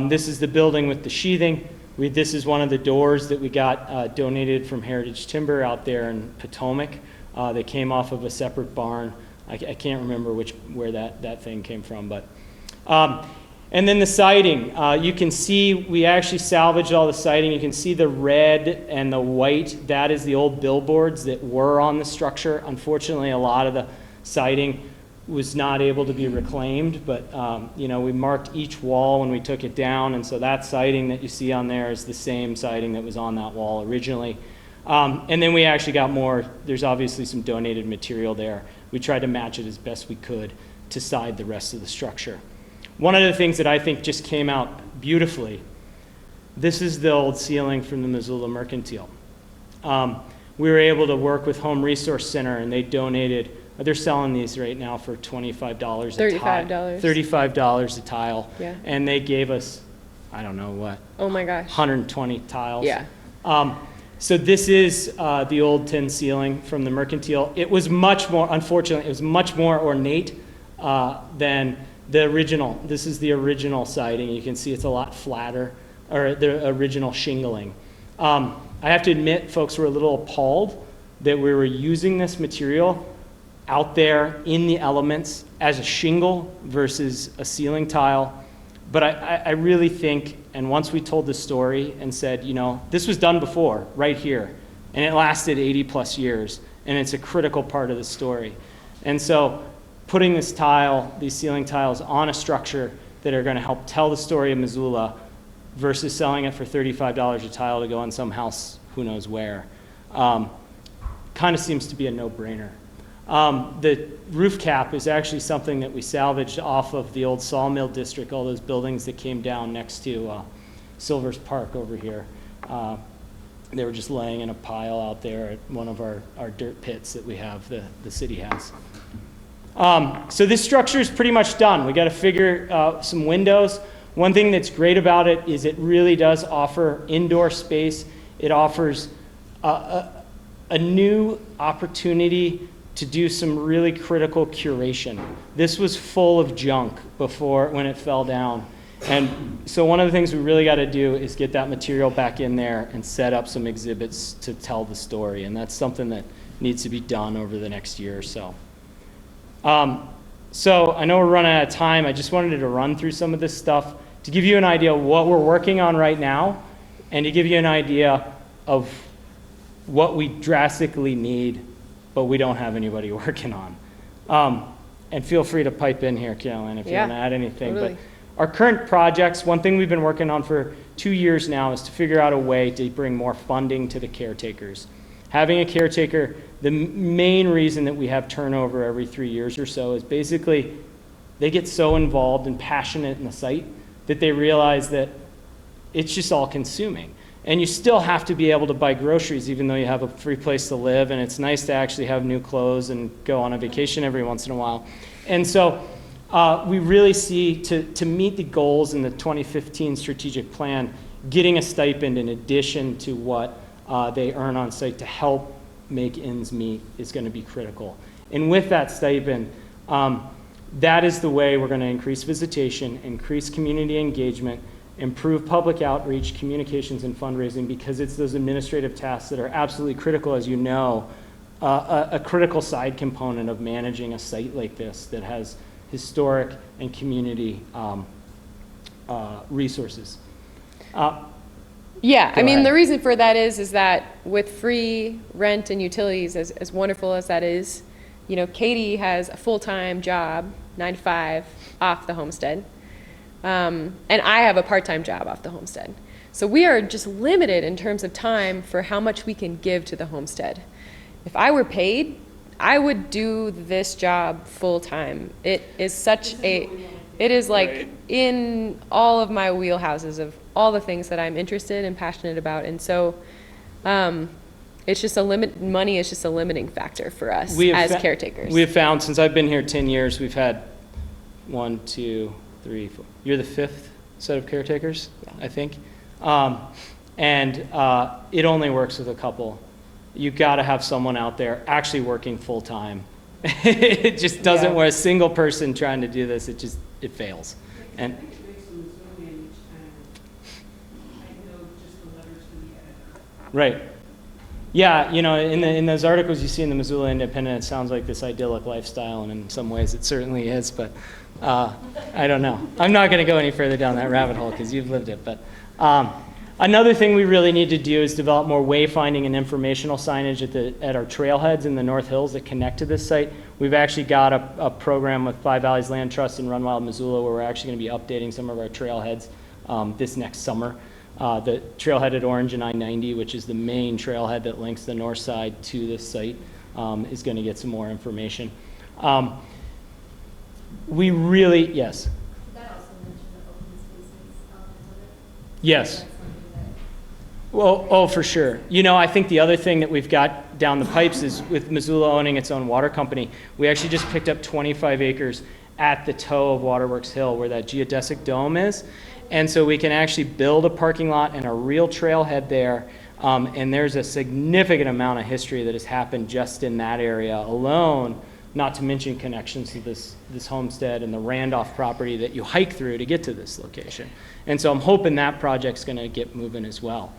This is the building with the sheathing. This is one of the doors that we got donated from Heritage Timber out there in Potomac. They came off of a separate barn. I can't remember where that thing came from, but. And then the siding, you can see we actually salvaged all the siding. You can see the red and the white. That is the old billboards that were on the structure. Unfortunately, a lot of the siding was not able to be reclaimed, but we marked each wall when we took it down, and so that siding that you see on there is the same siding that was on that wall originally. And then we actually got more. There's obviously some donated material there. We tried to match it as best we could to side the rest of the structure. One of the things that I think just came out beautifully, this is the old ceiling from the Missoula Mercantile. We were able to work with Home Resource Center, and they donated, they're selling these right now for $25 a tile. $35 a tile. Yeah. And they gave us, I don't know what. Oh my gosh. 120 tiles. Yeah. So this is the old tin ceiling from the Mercantile. It was much more, unfortunately, it was much more ornate than the original. This is the original siding. You can see it's a lot flatter, or the original shingling. I have to admit, folks were a little appalled that we were using this material out there in the elements as a shingle versus a ceiling tile. But I really think, and once we told the story and said, this was done before, right here, and it lasted 80 plus years, and it's a critical part of the story. And so putting this tile, these ceiling tiles, on a structure that are going to help tell the story of Missoula versus selling it for $35 a tile to go on some house who knows where, kind of seems to be a no-brainer. The roof cap is actually something that we salvaged off of the old sawmill district, all those buildings that came down next to Silver's Park over here. They were just laying in a pile out there at one of our dirt pits that we have, the city has. So this structure is pretty much done. We got to figure out some windows. One thing that's great about it is it really does offer indoor space. It offers a a new opportunity to do some really critical curation. This was full of junk before when it fell down. And so one of the things we really got to do is get that material back in there and set up some exhibits to tell the story. And that's something that needs to be done over the next year or so. So I know we're running out of time. I just wanted to run through some of this stuff to give you an idea of what we're working on right now and to give you an idea of what we drastically need, but we don't have anybody working on. And feel free to pipe in here, Caroline, if you want to add anything. Totally. But our current projects, one thing we've been working on for 2 years now is to figure out a way to bring more funding to the caretakers. Having a caretaker, the main reason that we have turnover every 3 years or so is basically they get so involved and passionate in the site that they realize that it's just all consuming. And you still have to be able to buy groceries even though you have a free place to live, and it's nice to actually have new clothes and go on a vacation every once in a while. And so we really see to meet the goals in the 2015 strategic plan, getting a stipend in addition to what they earn on site to help make ends meet is going to be critical. And with that stipend, that is the way we're going to increase visitation, increase community engagement, improve public outreach, communications, and fundraising, because it's those administrative tasks that are absolutely critical, as you know, a critical side component of managing a site like this that has historic and community resources. Yeah, Go I mean, ahead. the reason for that is that with free rent and utilities, as wonderful as that is, you know, Katie has a full-time job, 9 to 5, off the homestead. And I have a part-time job off the homestead. So we are just limited in terms of time for how much we can give to the homestead. If I were paid, I would do this job full-time. It is it is like in all of my wheelhouses of all the things that I'm interested and passionate about. And so it's just money is just a limiting factor for us as caretakers. We have found, since I've been here 10 years, we've had 1, 2, 3, 4. You're the 5th set of caretakers, I think. And it only works with a couple. You've got to have someone out there actually working full time. It just doesn't work. A single person trying to do this, it fails. And right. Yeah, you know, in those articles you see in the Missoula Independent, it sounds like this idyllic lifestyle, and in some ways it certainly is, but I don't know. I'm not going to go any further down that rabbit hole because you've lived it. But another thing we really need to do is develop more wayfinding and informational signage at our trailheads in the North Hills that connect to this site. We've actually got a program with Five Valleys Land Trust and Run Wild Missoula where we're actually going to be updating some of our trailheads this next summer. The trailhead at Orange and I-90, which is the main trailhead that links the north side to this site, is going to get some more information. We really, yes. Did that also mention the open spaces element of it? Yes. That's something that Well, oh, for sure. You know, I think the other thing that we've got down the pipes is with Missoula owning its own water company, we actually just picked up 25 acres at the toe of Waterworks Hill where that geodesic dome is. And so we can actually build a parking lot and a real trailhead there. And there's a significant amount of history that has happened just in that area alone, not to mention connections to this homestead and the Randolph property that you hike through to get to this location. And so I'm hoping that project's going to get moving as well.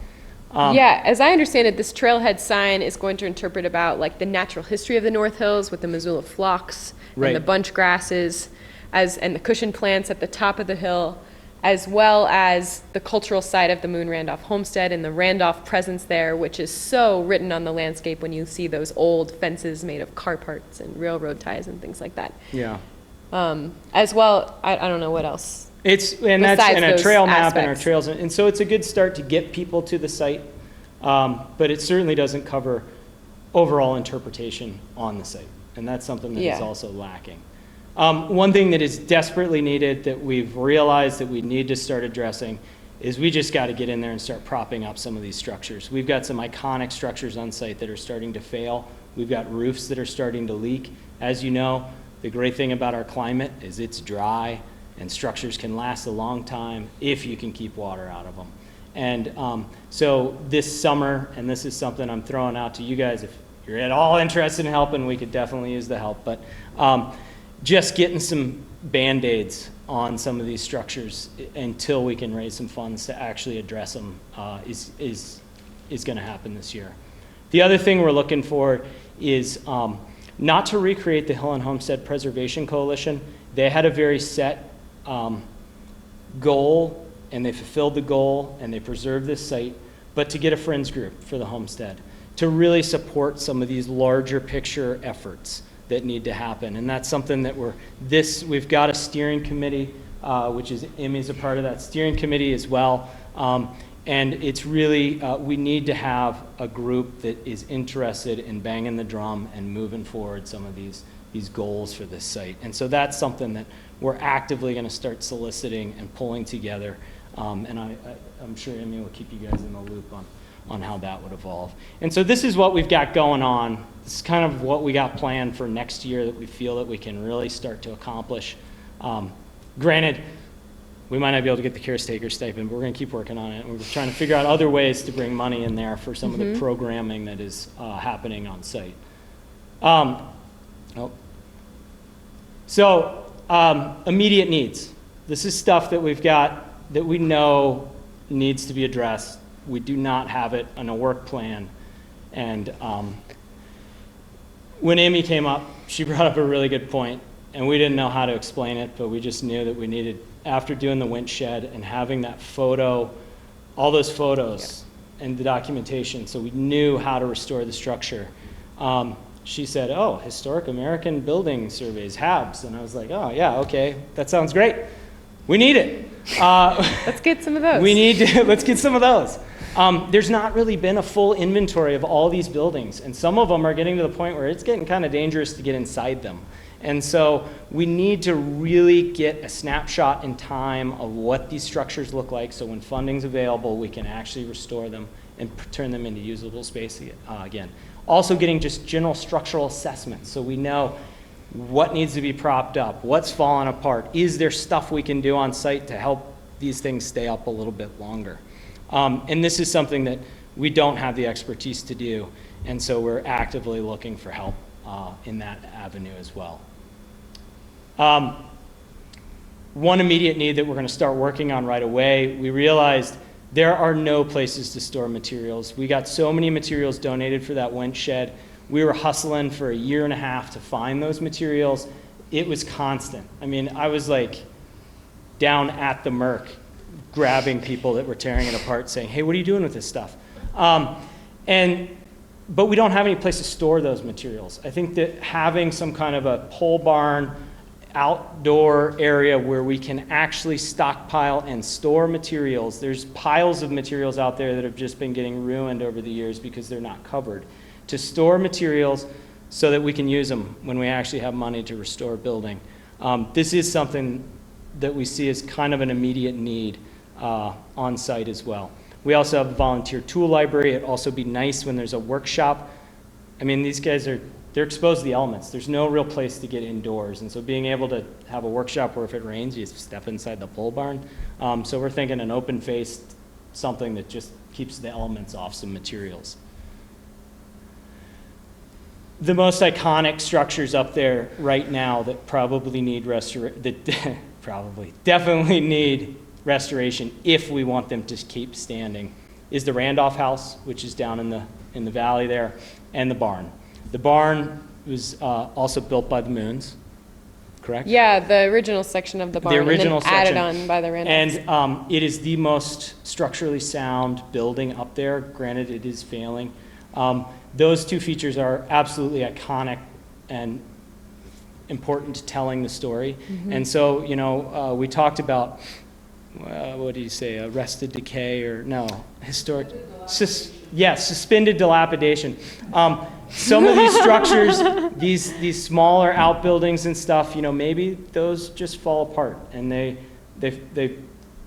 Yeah, as I understand it, this trailhead sign is going to interpret about like the natural history of the North Hills with the Missoula phlox Right. and the bunch grasses and the cushion plants at the top of the hill, as well as the cultural side of the Moon Randolph homestead and the Randolph presence there, which is so written on the landscape when you see those old fences made of car parts and railroad ties and things like that. Yeah. As well, I don't know what else. That's Besides and a those trail map and our aspects. trails, and so it's a good start to get people to the site, but it certainly doesn't cover overall interpretation on the site, and that's something that is Yeah. also lacking. One thing that is desperately needed that we've realized that we need to start addressing is we just got to get in there and start propping up some of these structures. We've got some iconic structures on site that are starting to fail. We've got roofs that are starting to leak. As you know, the great thing about our climate is it's dry and structures can last a long time if you can keep water out of them. And so this summer, and this is something I'm throwing out to you guys, you're at all interested in helping, we could definitely use the help. But just getting some Band-Aids on some of these structures until we can raise some funds to actually address them is going to happen this year. The other thing we're looking for is not to recreate the Hill and Homestead Preservation Coalition. They had a very set goal, and they fulfilled the goal, and they preserved this site, but to get a friends group for the homestead, to really support some of these larger picture efforts that need to happen. And that's something that we've got a steering committee, which is Emmy's a part of that steering committee as well. And it's really, we need to have a group that is interested in banging the drum and moving forward some of these goals for this site. And so that's something that we're actively going to start soliciting and pulling together. And I'm sure Emmy will keep you guys in the loop on how that would evolve. And so this is what we've got going on. This is kind of what we got planned for next year that we feel that we can really start to accomplish. Granted, we might not be able to get the caretaker stipend, but we're going to keep working on it. We're trying to figure out other ways to bring money in there for some of the programming that is happening on site. So immediate needs. This is stuff that we've got that we know needs to be addressed. We do not have it on a work plan. And when Amy came up, she brought up a really good point, and we didn't know how to explain it, but we just knew that we needed, after doing the winch shed and having that photo, all those photos and the documentation, so we knew how to restore the structure. She said, oh, Historic American Building Surveys, HABs. And I was like, oh, yeah, okay, that sounds great. We need it. Let's get some of those. Let's get some of those. There's not really been a full inventory of all these buildings, and some of them are getting to the point where it's getting kind of dangerous to get inside them. And so we need to really get a snapshot in time of what these structures look like, so when funding's available, we can actually restore them and turn them into usable space again. Also getting just general structural assessments, so we know what needs to be propped up, what's falling apart, is there stuff we can do on site to help these things stay up a little bit longer. And this is something that we don't have the expertise to do, and so we're actively looking for help in that avenue as well. One immediate need that we're going to start working on right away, we realized there are no places to store materials. We got so many materials donated for that winch shed. We were hustling for a year and a half to find those materials. It was constant. I mean, I was like down at the Merc grabbing people that were tearing it apart saying, hey, what are you doing with this stuff? But we don't have any place to store those materials. I think that having some kind of a pole barn, outdoor area where we can actually stockpile and store materials. There's piles of materials out there that have just been getting ruined over the years because they're not covered. To store materials so that we can use them when we actually have money to restore a building. This is something that we see as kind of an immediate need on site as well. We also have a volunteer tool library. It'd also be nice when there's a workshop. I mean, these guys they're exposed to the elements. There's no real place to get indoors. And so being able to have a workshop where if it rains, you step inside the pole barn. So we're thinking an open-faced, something that just keeps the elements off some materials. The most iconic structures up there right now that probably need definitely need restoration if we want them to keep standing is the Randolph House, which is down in the valley there, and the barn. The barn was also built by the Moons, correct? Yeah, the original section of the barn, original and then added section. on by the Randolphs. And it is the most structurally sound building up there. Granted, it is failing. Those two features are absolutely iconic and important to telling the story. And so, you know, we talked about, what do you say, arrested decay or no, historic, suspended dilapidation. Some of these structures, these smaller outbuildings and stuff, you know, maybe those just fall apart and they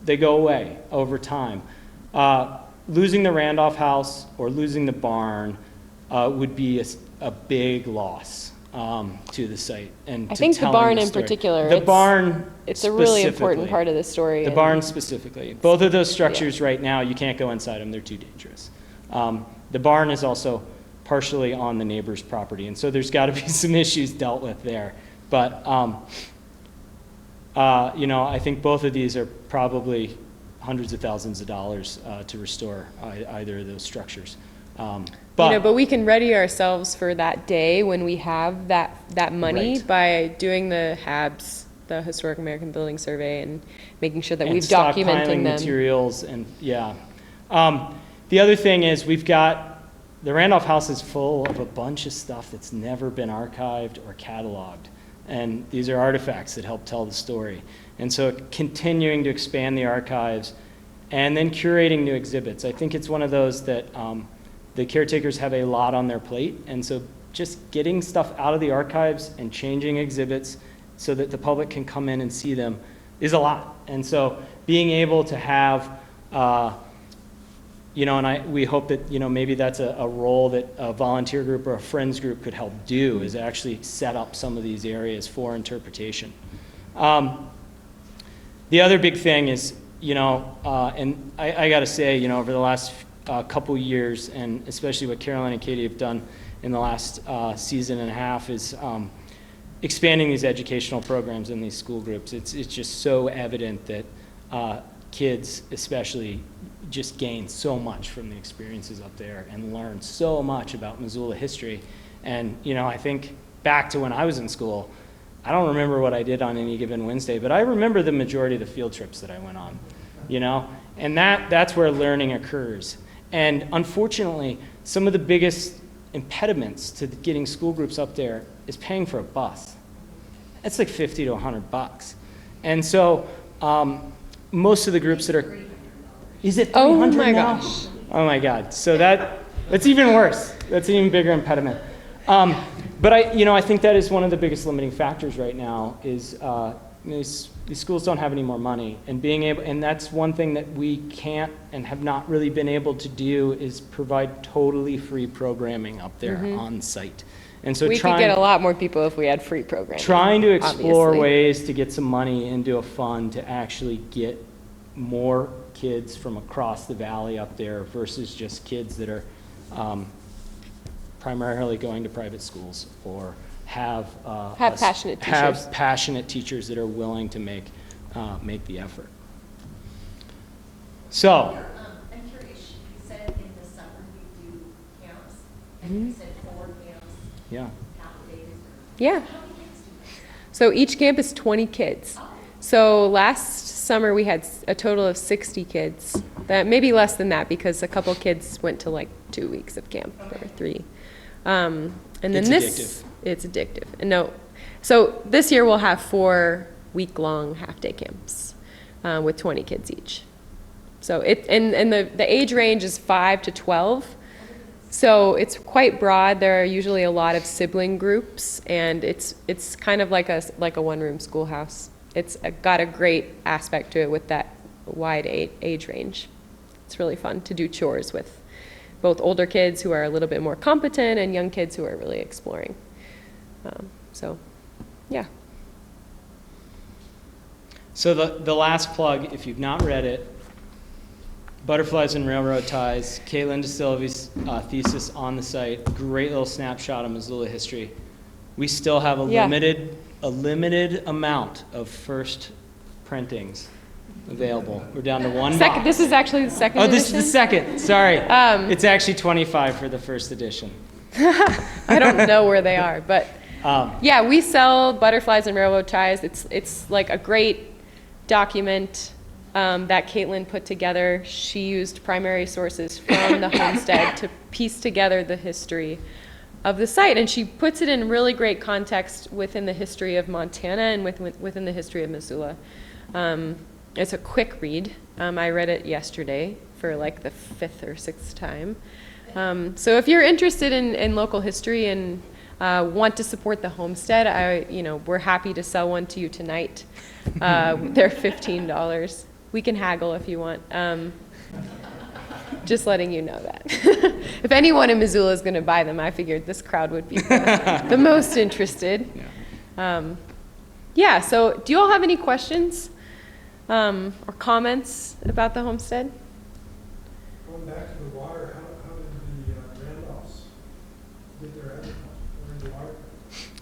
go away over time. Losing the Randolph House or losing the barn would be a big loss to the site. And I think the barn in particular, it's a really important part of the story. The barn specifically. Both of those structures right now, you can't go inside them. They're too dangerous. The barn is also partially on the neighbor's property. And so there's got to be some issues dealt with there. But, I think both of these are probably hundreds of thousands of dollars to restore either of those structures. But we can ready ourselves for that day when we have that money Right. by doing the HABs, the Historic American Building Survey, and making sure that and we've stockpiling documented them. materials and the other thing is we've got the Randolph House is full of a bunch of stuff that's never been archived or cataloged, and these are artifacts that help tell the story. And so continuing to expand the archives and then curating new exhibits. I think it's one of those that the caretakers have a lot on their plate, and so just getting stuff out of the archives and changing exhibits so that the public can come in and see them is a lot. And so being able to have, we hope that, maybe that's a role that a volunteer group or a friends group could help do, is actually set up some of these areas for interpretation. The other big thing is, and I got to say, over the last couple years, and especially what Caroline and Katie have done in the last season and a half, is expanding these educational programs in these school groups. It's just so evident that kids especially just gain so much from the experiences up there and learn so much about Missoula history. And I think back to when I was in school, I don't remember what I did on any given Wednesday, but I remember the majority of the field trips that I went on, and that's where learning occurs. And unfortunately, some of the biggest impediments to getting school groups up there is paying for a bus. It's like $50 to $100. And so most of the groups that are, is it $300 Oh my now? gosh. Oh my God. So that's even worse. That's an even bigger impediment. But I think that is one of the biggest limiting factors right now is these schools don't have any more money, and that's one thing that we can't and have not really been able to do is provide totally free programming up there on site. And so We could get a lot more people if we had free programming. trying to explore obviously. ways to get some money into a fund to actually get more kids from across the valley up there versus just kids that are primarily going to private schools or have passionate teachers. have passionate teachers that are willing to make the effort. So, I'm curious, you said in the summer you do camps, and you said 4 camps, yeah. half days. Yeah. How many kids do you have? So each camp is 20 kids. So last summer we had a total of 60 kids. That maybe less than that because a couple kids went to like 2 weeks of camp or 3. And then it's addictive. And so this year we'll have 4 week-long half-day camps with 20 kids each. So and the age range is 5 to 12. So it's quite broad. There are usually a lot of sibling groups, and it's kind of like a one-room schoolhouse. It's got a great aspect to it with that wide age range. It's really fun to do chores with both older kids who are a little bit more competent and young kids who are really exploring. Yeah. So the last plug, if you've not read it, Butterflies and Railroad Ties, Caitlin DeSilvi's thesis on the site, great little snapshot of Missoula history. We still have a limited amount of first printings available. We're down to one box. This is actually the second edition? This is the second, sorry. It's actually 25 for the first edition. I don't know where they are, but yeah, we sell Butterflies and Railroad Ties. It's like a great document that Caitlin put together. She used primary sources from the homestead to piece together the history of the site, and she puts it in really great context within the history of Montana and within the history of Missoula. It's a quick read. I read it yesterday for like the 5th or 6th time. So if you're interested in local history and want to support the homestead, we're happy to sell one to you tonight. They're $15. We can haggle if you want. Just letting you know that. If anyone in Missoula is going to buy them, I figured this crowd would be the most interested. Yeah, so do you all have any questions or comments about the homestead? Going back to the water, how did the Randolphs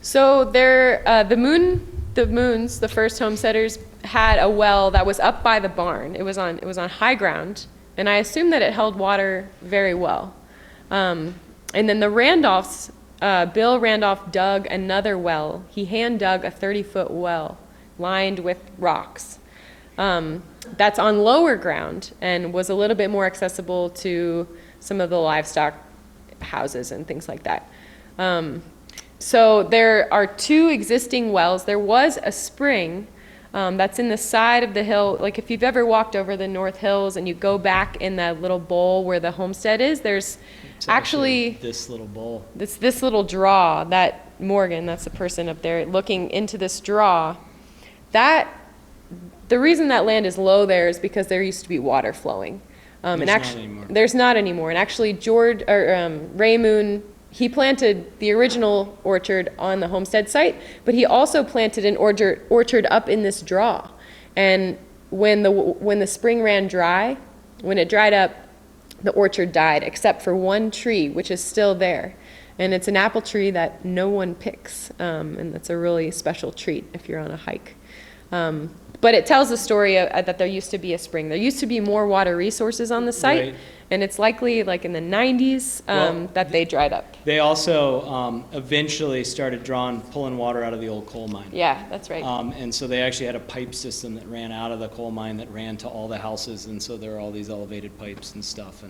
So the Moons, the first homesteaders, had a well that was up by the barn. It was on high ground, and I assume that it held water very well. And then the Randolphs, Bill Randolph dug another well. He hand dug a 30-foot well lined with rocks. That's on lower ground and was a little bit more accessible to some of the livestock houses and things like that. So there are 2 existing wells. There was a spring that's in the side of the hill. Like if you've ever walked over the North Hills and you go back in that little bowl where the homestead is, there's It's actually this little bowl. this little draw that Morgan, that's the person up there looking into this draw. The reason that land is low there is because there used to be water flowing. There's And not actually, anymore. there's not anymore. And actually, Ray Moon, he planted the original orchard on the homestead site, but he also planted an orchard up in this draw. And when the spring ran dry, when it dried up, the orchard died, except for one tree, which is still there. And it's an apple tree that no one picks, and that's a really special treat if you're on a hike. But it tells the story that there used to be a spring. There used to be more water resources on the site, Right. and it's likely like in the 90s that they dried up. They also eventually started pulling water out of the old coal mine. Yeah, that's right. And so they actually had a pipe system that ran out of the coal mine that ran to all the houses, and so there are all these elevated pipes and stuff.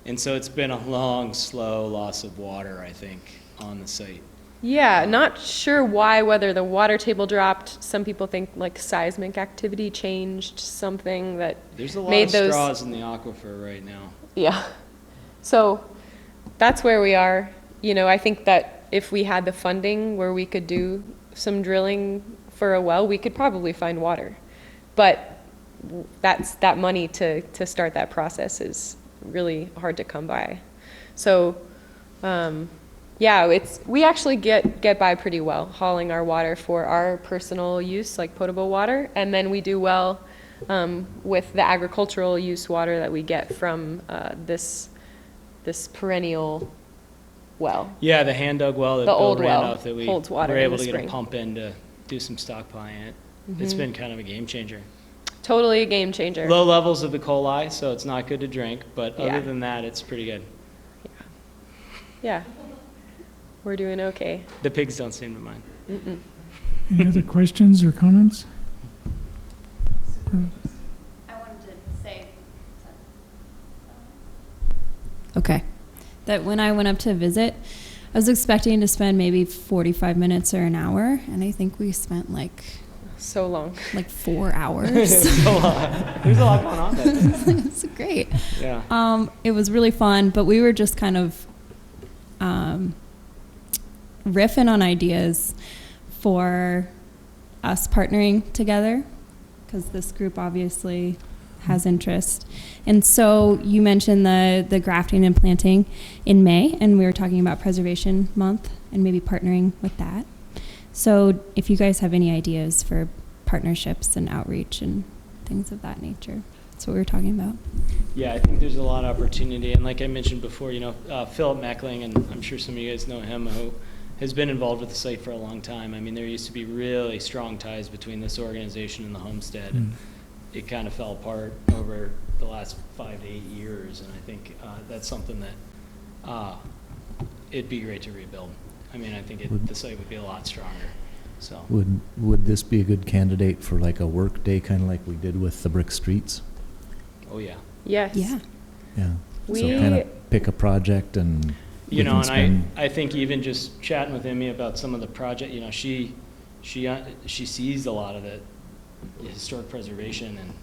And so it's been a long, slow loss of water, I think, on the site. Yeah, not sure why, whether the water table dropped. Some people think like seismic activity changed something that There's a lot made of those. straws in the aquifer right now. Yeah. So that's where we are. You know, I think that if we had the funding where we could do some drilling for a well, we could probably find water. But that money to start that process is really hard to come by. So, yeah, we actually get by pretty well hauling our water for our personal use, like potable water, and then we do well with the agricultural use water that we get from this perennial well. Yeah, the hand dug well that The Bill old well Randolph that we holds water were in able the to get a spring. pump in to do some stockpiling it. Mm-hmm. It's been kind of a game changer. Totally a game changer. Low levels of E. coli, so it's not good to drink, but Yeah. other than that, it's pretty good. Yeah, we're doing okay. The pigs don't seem to mind. Any other questions or comments? I wanted to say, Okay. That when I went up to visit, I was expecting to spend maybe 45 minutes or an hour, and I think we spent like So long. 4 hours. There's a lot going on there. It's great. Yeah. It was really fun, but we were just kind of riffing on ideas for us partnering together, because this group obviously has interest. And so you mentioned the grafting and planting in May, and we were talking about Preservation Month and maybe partnering with that. So if you guys have any ideas for partnerships and outreach and things of that nature, that's what we were talking about. Yeah, I think there's a lot of opportunity. And like I mentioned before, Philip Meckling, and I'm sure some of you guys know him, who has been involved with the site for a long time. I mean, there used to be really strong ties between this organization and the homestead. And it kind of fell apart over the last 5 to 8 years. And I think that's something that it'd be great to rebuild. I mean, I think the site would be a lot stronger. So Would this be a good candidate for like a work day, kind of like we did with the brick streets? oh yeah. Yes. Yeah. Yeah. We- So kind of pick a project and we You know, can and spend. I think even just chatting with Emmy about some of the project, she sees a lot of the historic preservation and,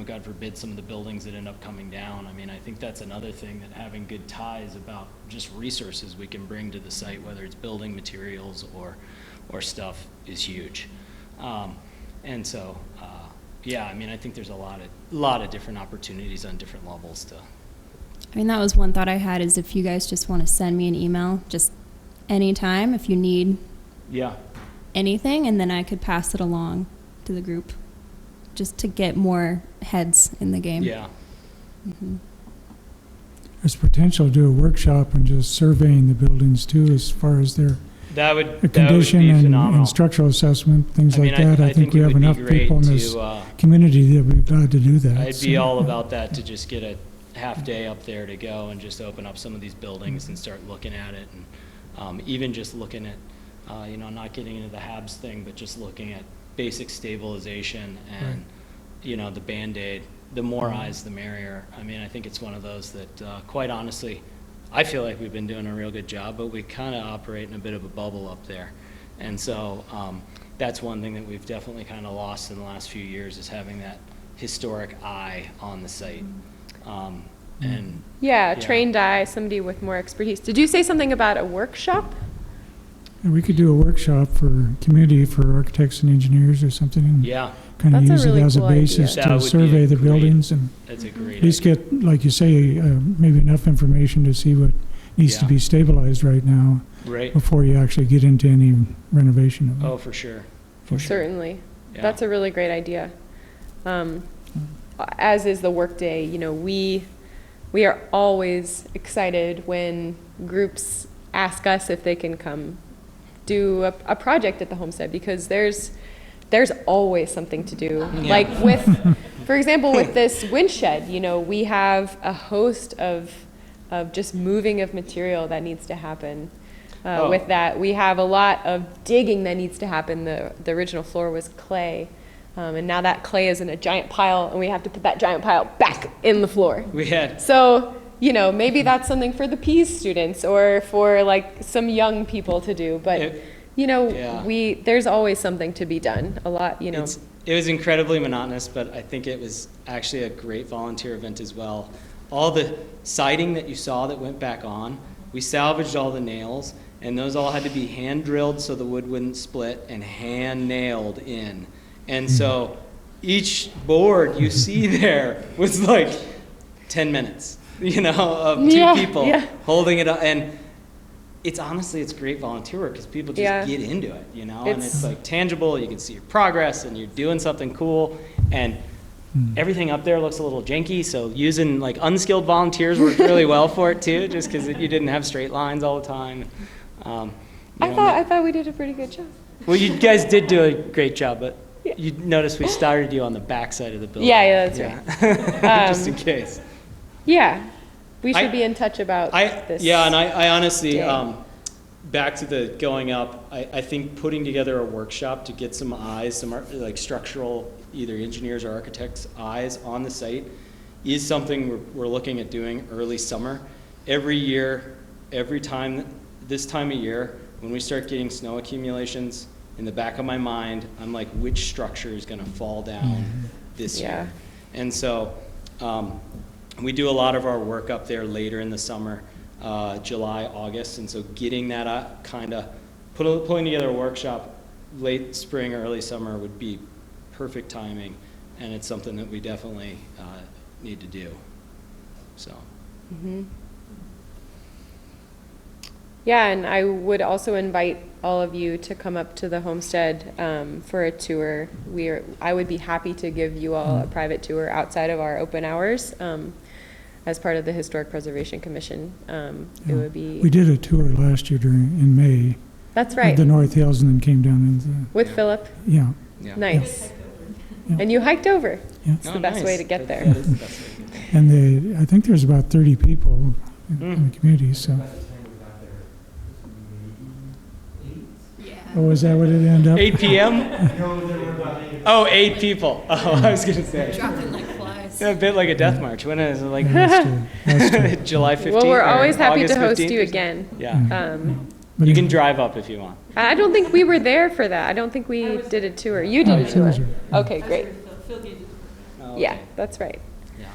God forbid, some of the buildings that end up coming down. I mean, I think that's another thing, that having good ties about just resources we can bring to the site, whether it's building materials or stuff, is huge. And so, yeah, I mean, I think there's a lot of different opportunities on different levels to. I mean, that was one thought I had, is if you guys just want to send me an email, just anytime, if you need Yeah. anything, and then I could pass it along to the group, just to get more heads in the game. Yeah. There's potential to do a workshop and just surveying the buildings too, as far as their That would a condition be and phenomenal. structural assessment, things I mean, like that. I think we it have would be enough great people in this to, community that we're glad to do that. I'd be So, all about that, to just get a half day up there to go and just open up some of these buildings and start looking at it, and even just looking at, not getting into the HABs thing, but just looking at basic stabilization and, the Band-Aid. The more eyes, the merrier. I mean, I think it's one of those that, quite honestly, I feel like we've been doing a real good job, but we kind of operate in a bit of a bubble up there. And so that's one thing that we've definitely kind of lost in the last few years, is having that historic eye on the site. And Yeah, trained eye, somebody with more expertise. Did you say something about a workshop? and we could do a workshop for community, for architects and engineers or something, and yeah, kind of That's a use it really as a cool idea. basis That to would be survey a the great- buildings and that's a great at least idea. get, like you say, maybe enough information to see what needs to Yeah. be stabilized right now Right. before you actually get into any renovation of it. Oh, for sure. For sure. Certainly. Yeah. That's a really great idea. As is the workday, we are always excited when groups ask us if they can come do a project at the homestead, because there's always something to do. Yeah. Like for example, with this windshed, we have a host of just moving of material that needs to happen. Oh. With that, we have a lot of digging that needs to happen. The original floor was clay, and now that clay is in a giant pile, and we have to put that giant pile back in the floor. We had, So, maybe that's something for the Peas students or for like some young people to do. But, yeah. there's always something to be done. A lot, it was incredibly monotonous, but I think it was actually a great volunteer event as well. All the siding that you saw that went back on, we salvaged all the nails, and those all had to be hand drilled so the wood wouldn't split, and hand nailed in. And so each board you see there was like 10 minutes, of two people holding it up. And it's great volunteer work, because people just get into it, and it's like tangible. You can see your progress, and you're doing something cool. And everything up there looks a little janky, so using like unskilled volunteers worked really well for it too, just because you didn't have straight lines all the time. I thought we did a pretty good job. Well, you guys did do a great job, but you notice we started you on the back side of the building. Yeah, that's right. Just in case. Yeah, we should I- be in touch about this. Yeah, and I honestly, day. back to the going up, I think putting together a workshop to get some eyes, some like structural, either engineers or architects' eyes on the site is something we're looking at doing early summer. Every year, this time of year, when we start getting snow accumulations, in the back of my mind, I'm like, which structure is gonna fall down this year? And so, we do a lot of our work up there later in the summer, July, August, and so getting that pulling together a workshop late spring, early summer would be perfect timing, and it's something that we definitely need to do. So. Yeah, and I would also invite all of you to come up to the homestead for a tour. I would be happy to give you all a private tour outside of our open hours as part of the Historic Preservation Commission. It would be. We did a tour last year in May. That's Of right, the North Hills, and then came down into, with Philip. yeah. Yeah. Nice. Yeah. And you hiked over. Yeah. It's the best way to get there. That is the best way to get there. And I think there's about 30 people in the community, so. Oh, is that what it ended up? 8 p.m.? Oh, 8 people. Oh, I was going to say. Dropping like flies. A bit like a death march. When is it? Like That's true. That's true. July 15th? Well, we're or always happy August to host 15th you or again. something? Yeah. But You it- can drive up if you want. I don't think we were there for that. I don't think we did a tour. You did a tour. Phil's are- Okay, great. Oh, Yeah, okay. that's right. Yeah.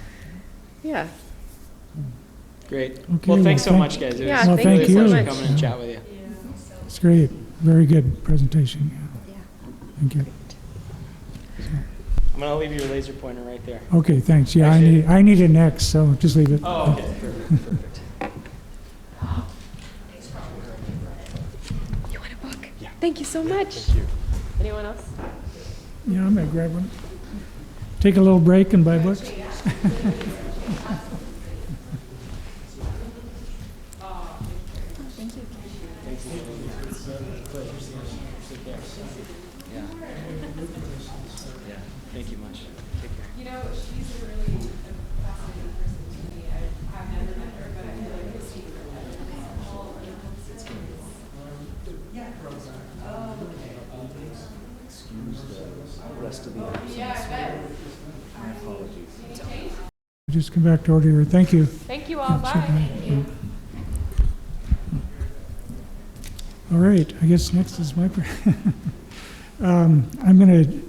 Yeah. Great. Okay, Well, thanks well, so much, guys. It Yeah, was Well, really thank a pleasure you. coming and chat with you. It's great. Very good presentation. Yeah. Thank you. I'm going to leave your laser pointer right there. Okay, thanks. Yeah, Appreciate I need it next, so just leave it. Oh, okay. Perfect. You want a book? Yeah. Thank you so much. Thank you. Anyone else? Yeah, I'm gonna grab one. Take a little break and buy books. Thank you much. Take care. You know, she's a really fascinating person to me. I've never met her, but I feel like I've seen her. Excuse the rest of the absence. Yeah, I bet. My apologies. Just come back to order here. Thank you. Thank you all, bye. All right, I guess next is my, I'm going to,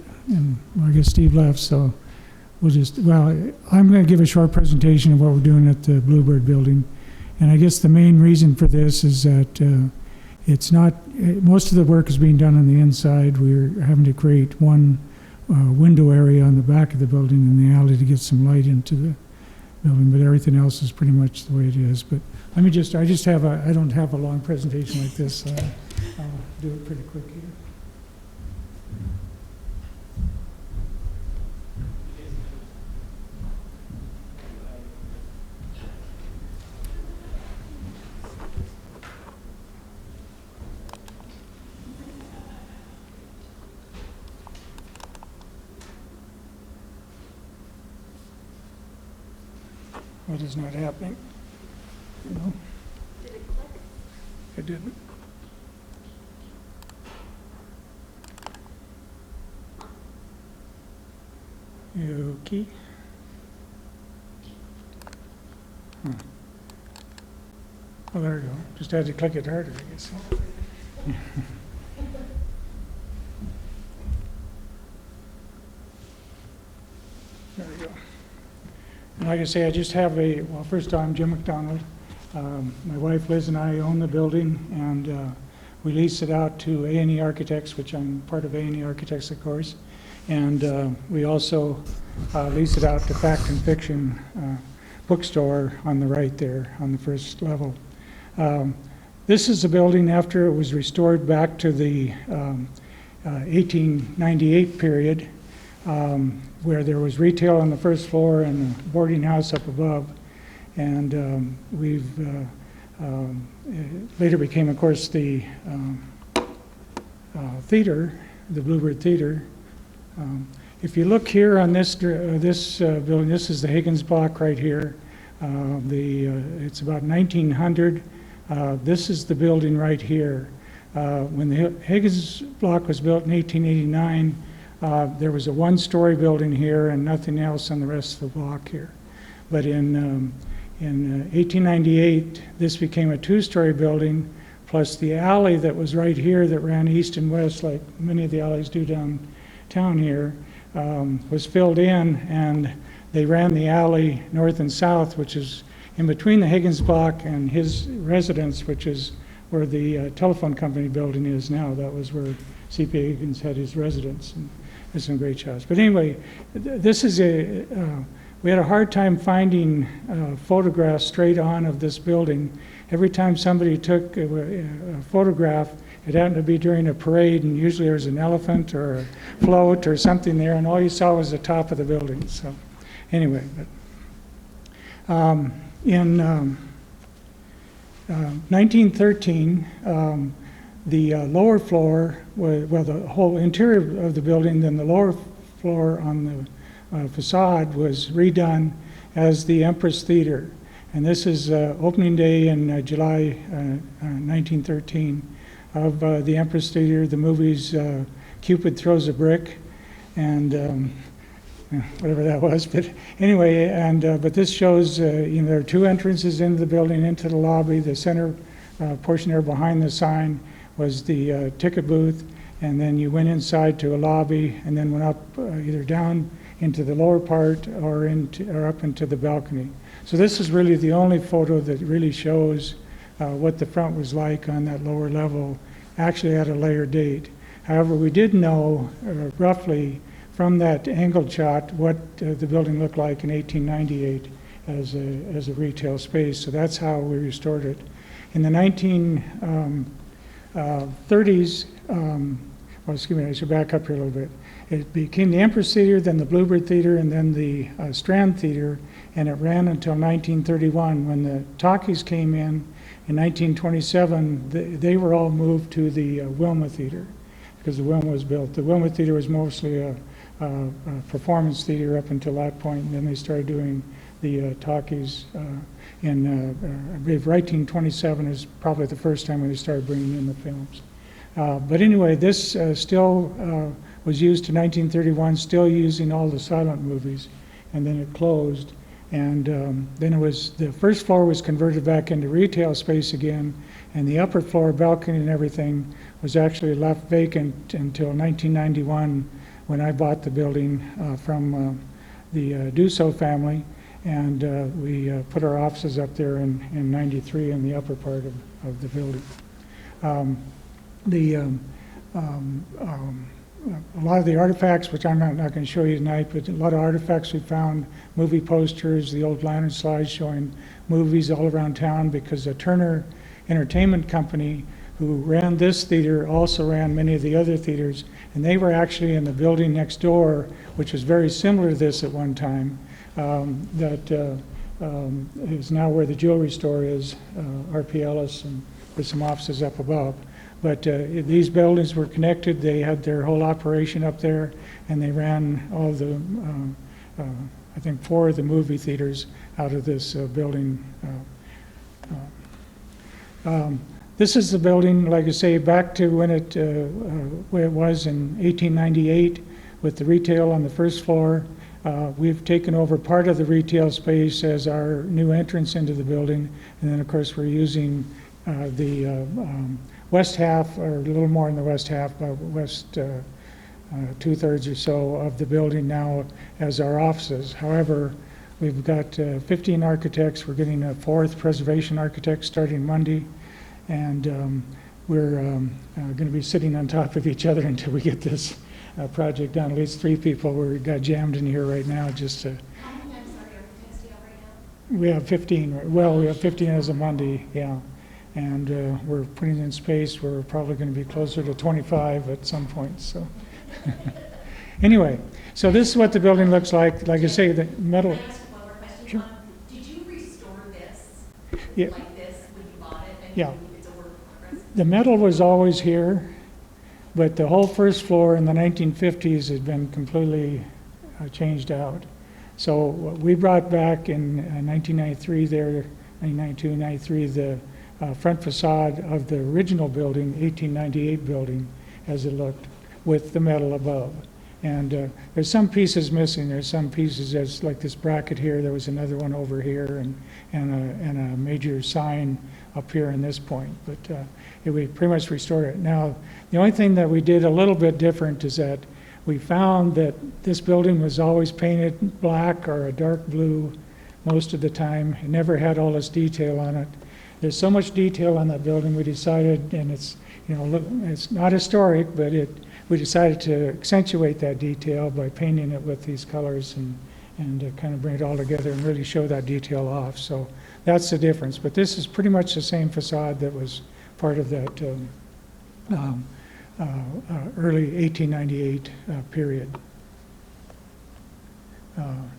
I guess Steve left, so we'll just, well, I'm going to give a short presentation of what we're doing at the Bluebird Building. And I guess the main reason for this is that it's not, most of the work is being done on the inside. We're having to create one window area on the back of the building in the alley to get some light into the building, but everything else is pretty much the way it is. But let me just, I don't have a long presentation like this, so I'll do it pretty quick here. What is not happening? No. Did it click? It didn't. Okay. Oh, there we go. Just had to click it harder, I guess. There we go. And like I say, I just have well, first I'm Jim McDonald. My wife Liz and I own the building, and we lease it out to A&E Architects, which I'm part of A&E Architects, of course. And we also lease it out to Fact and Fiction bookstore on the right there on the first level. This is the building after it was restored back to the 1898 period, where there was retail on the first floor and a boarding house up above. And it later became, of course, the theater, the Bluebird Theater. If you look here on this building, this is the Higgins Block right here. It's about 1900. This is the building right here. When the Higgins Block was built in 1889, there was a one-story building here and nothing else on the rest of the block here. But in 1898, this became a two-story building, plus the alley that was right here that ran east and west, like many of the alleys do downtown here, was filled in, and they ran the alley north and south, which is in between the Higgins Block and his residence, which is where the telephone company building is now. That was where C.P. Higgins had his residence. And it's some great shots. But anyway, this is we had a hard time finding photographs straight on of this building. Every time somebody took a photograph, it happened to be during a parade, and usually there was an elephant or a float or something there, and all you saw was the top of the building. So anyway, but, in 1913, the lower floor, well, the whole interior of the building, then the lower floor on the facade was redone as the Empress Theater. And this is opening day in July 1913 of the Empress Theater. The movie's Cupid Throws a Brick, and whatever that was. But anyway, but this shows, there are two entrances into the building, into the lobby. The center portion there behind the sign was the ticket booth, and then you went inside to a lobby and then went up either down into the lower part or up into the balcony. So this is really the only photo that really shows what the front was like on that lower level, actually at a later date. However, we did know roughly from that angled shot what the building looked like in 1898 as a retail space. So that's how we restored it. In the 1930s, well, excuse me, I should back up here a little bit. It became the Empress Theater, then the Bluebird Theater, and then the Strand Theater, and it ran until 1931. When the talkies came in 1927, they were all moved to the Wilma Theater, because the Wilma was built. The Wilma Theater was mostly a performance theater up until that point, and then they started doing the talkies in, I believe, 1927 is probably the first time when they started bringing in the films. But anyway, this still was used to 1931, still using all the silent movies, and then it closed. And then it was, the first floor was converted back into retail space again, and the upper floor, balcony and everything, was actually left vacant until 1991 when I bought the building from the Dussault family, and we put our offices up there in 93 in the upper part of the building. A lot of the artifacts, which I'm not going to show you tonight, but a lot of artifacts we found, movie posters, the old lantern slides showing movies all around town, because the Turner Entertainment Company, who ran this theater, also ran many of the other theaters, and they were actually in the building next door, which was very similar to this at one time, that is now where the jewelry store is, R.P. Ellis, and with some offices up above. But these buildings were connected. They had their whole operation up there, and they ran all the, I think, 4 of the movie theaters out of this building. This is the building, like I say, back to when it where it was in 1898 with the retail on the first floor. We've taken over part of the retail space as our new entrance into the building, and then of course we're using the west half, or a little more in the west half, but west 2/3 or so of the building now as our offices. However, we've got 15 architects. We're getting a 4th preservation architect starting Monday, and we're going to be sitting on top of each other until we get this project done. At least 3 people. We got jammed in here right now just to. How many, I'm sorry, architects do you have right now? We have 15. Well, we have 15 as of Monday, yeah. And we're putting in space. We're probably going to be closer to 25 at some point. So anyway, so this is what the building looks like. Like I say, the metal. Can I ask one more question? Sure. Did you restore this Yeah. like this when you bought it? And Yeah. it's a work in progress? The metal was always here, but the whole first floor in the 1950s had been completely changed out. So what we brought back in 1993 there, 1992, 93, the front facade of the original building, 1898 building, as it looked, with the metal above. And there's some pieces missing. There's some pieces, as like this bracket here. There was another one over here, and a major sign up here in this point. But we pretty much restored it. Now, the only thing that we did a little bit different is that we found that this building was always painted black or a dark blue most of the time. It never had all this detail on it. There's so much detail on that building, we decided, and it's, you know, look, it's not historic, but we decided to accentuate that detail by painting it with these colors and kind of bring it all together and really show that detail off. So that's the difference. But this is pretty much the same facade that was part of that early 1898 period.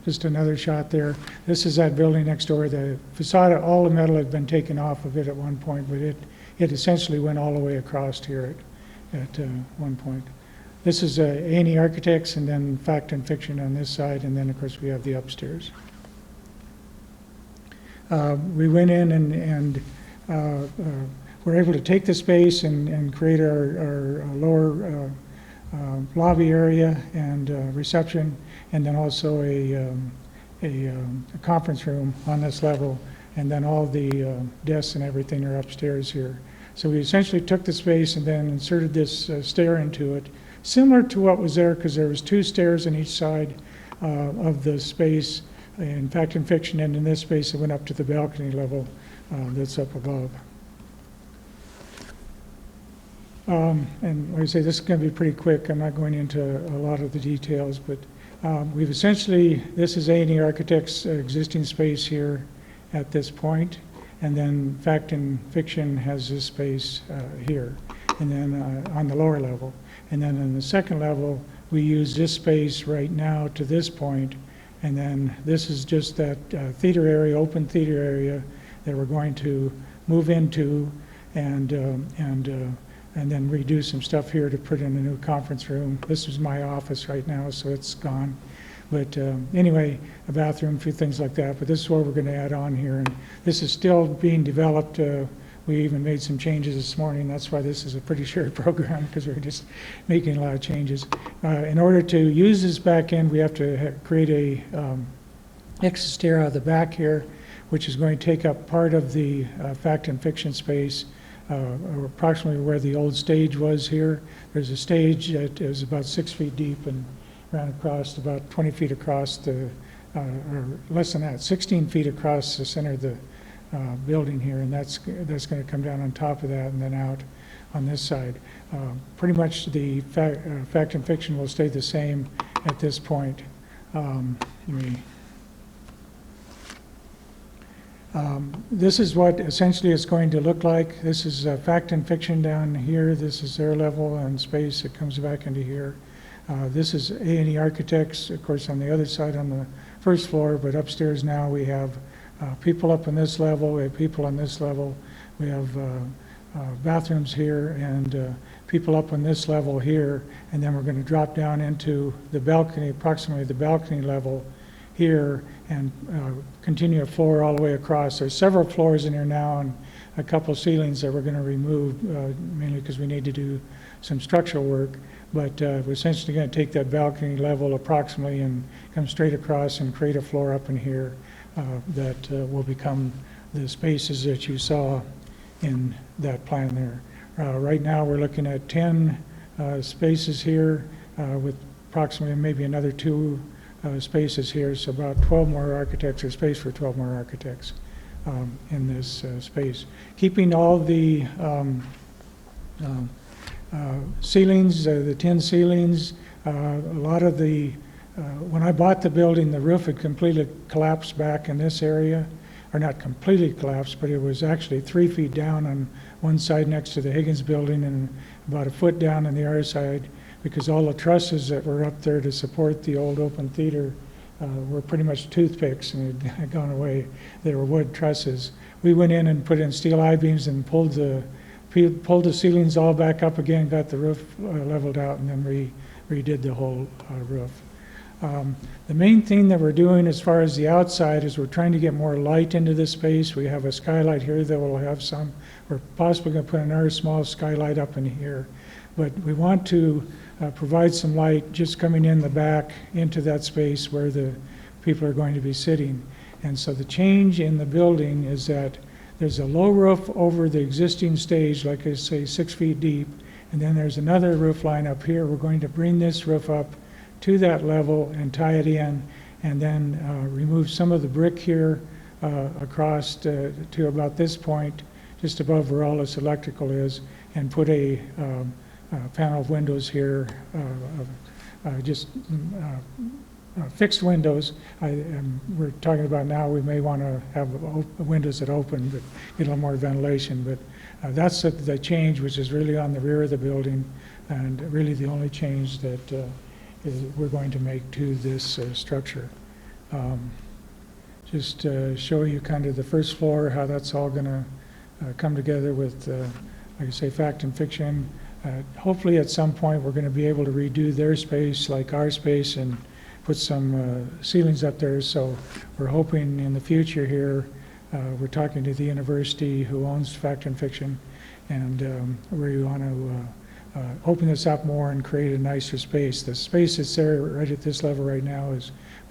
Just another shot there. This is that building next door. The facade, all the metal had been taken off of it at one point, but it essentially went all the way across here at one point. This is A&E Architects, and then Fact and Fiction on this side, and then of course we have the upstairs. We went in and were able to take the space and create our lower lobby area and reception, and then also a conference room on this level, and then all the desks and everything are upstairs here. So we essentially took the space and then inserted this stair into it, similar to what was there, because there was 2 stairs on each side of the space, in Fact and Fiction, and in this space it went up to the balcony level that's up above. And like I say, this is going to be pretty quick. I'm not going into a lot of the details, but we've essentially, this is A&E Architects' existing space here at this point, and then Fact and Fiction has this space here, and then on the lower level. And then on the second level, we use this space right now to this point, and then this is just that theater area, open theater area that we're going to move into, and and then redo some stuff here to put in a new conference room. This is my office right now, so it's gone. But anyway, a bathroom, a few things like that. But this is what we're going to add on here. And this is still being developed. We even made some changes this morning. That's why this is a pretty short program, because we're just making a lot of changes. In order to use this back end, we have to create a exit stair out of the back here, which is going to take up part of the fact and fiction space, approximately where the old stage was here. There's a stage that is about 6 feet deep and ran across about 20 feet across the, or less than that, 16 feet across the center of the building here, and that's going to come down on top of that and then out on this side. Pretty much the fact and fiction will stay the same at this point. This is what essentially it's going to look like. This is fact and fiction down here. This is their level and space. It comes back into here. This is A&E Architects, of course, on the other side on the first floor, but upstairs now we have people up on this level, we have people on this level, we have bathrooms here, and people up on this level here, and then we're going to drop down into the balcony, approximately the balcony level here, and continue a floor all the way across. There's several floors in here now and a couple ceilings that we're going to remove, mainly because we need to do some structural work. But we're essentially going to take that balcony level approximately and come straight across and create a floor up in here that will become the spaces that you saw in that plan there. Right now we're looking at 10 spaces here with approximately maybe another 2 spaces here, so about 12 more architects, or space for 12 more architects in this space. Keeping all the ceilings, the tin ceilings, a lot of the, when I bought the building, the roof had completely collapsed back in this area, or not completely collapsed, but it was actually 3 feet down on one side next to the Higgins building and about 1 foot down on the other side, because all the trusses that were up there to support the old open theater were pretty much toothpicks and had gone away. They were wood trusses. We went in and put in steel I-beams and pulled the ceilings all back up again, got the roof leveled out, and then redid the whole roof. The main thing that we're doing as far as the outside is we're trying to get more light into this space. We have a skylight here that will have some. We're possibly going to put another small skylight up in here. But we want to provide some light just coming in the back into that space where the people are going to be sitting. And so the change in the building is that there's a low roof over the existing stage, like I say, 6 feet deep, and then there's another roof line up here. We're going to bring this roof up to that level and tie it in, and then remove some of the brick here across to about this point, just above where all this electrical is, and put a panel of windows here, fixed windows. We're talking about now we may want to have windows that open, but get a little more ventilation. But that's the change, which is really on the rear of the building, and really the only change that we're going to make to this structure. Just show you kind of the first floor, how that's all going to come together with, like I say, fact and fiction. Hopefully at some point we're going to be able to redo their space like our space and put some ceilings up there. So we're hoping in the future here, we're talking to the university who owns fact and fiction, and we want to open this up more and create a nicer space. The space that's there right at this level right now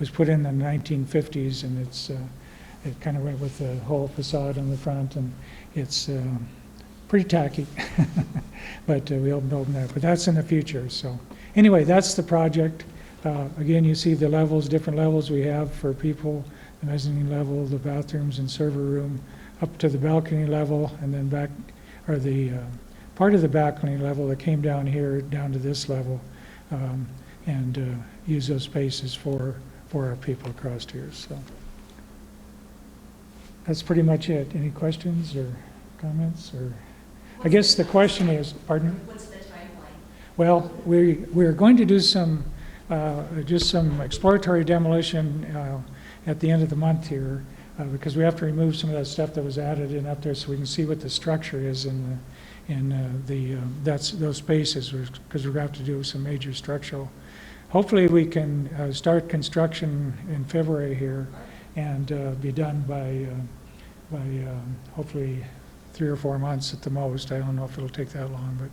was put in the 1950s, and it kind of went with the whole facade on the front, and it's pretty tacky. But we hope to open that. But that's in the future. So anyway, that's the project. Again, you see the levels, different levels we have for people, the mezzanine level, the bathrooms and server room, up to the balcony level, and then back, or the part of the balcony level that came down here, down to this level, and use those spaces for our people across here. So that's pretty much it. Any questions or comments? Or I guess the question is, pardon? What's the timeline? Well, we're going to do some just some exploratory demolition at the end of the month here, because we have to remove some of that stuff that was added in up there so we can see what the structure is in those spaces, because we're going to have to do some major structural. Hopefully we can start construction in February here and be done by hopefully 3 or 4 months at the most. I don't know if it'll take that long, but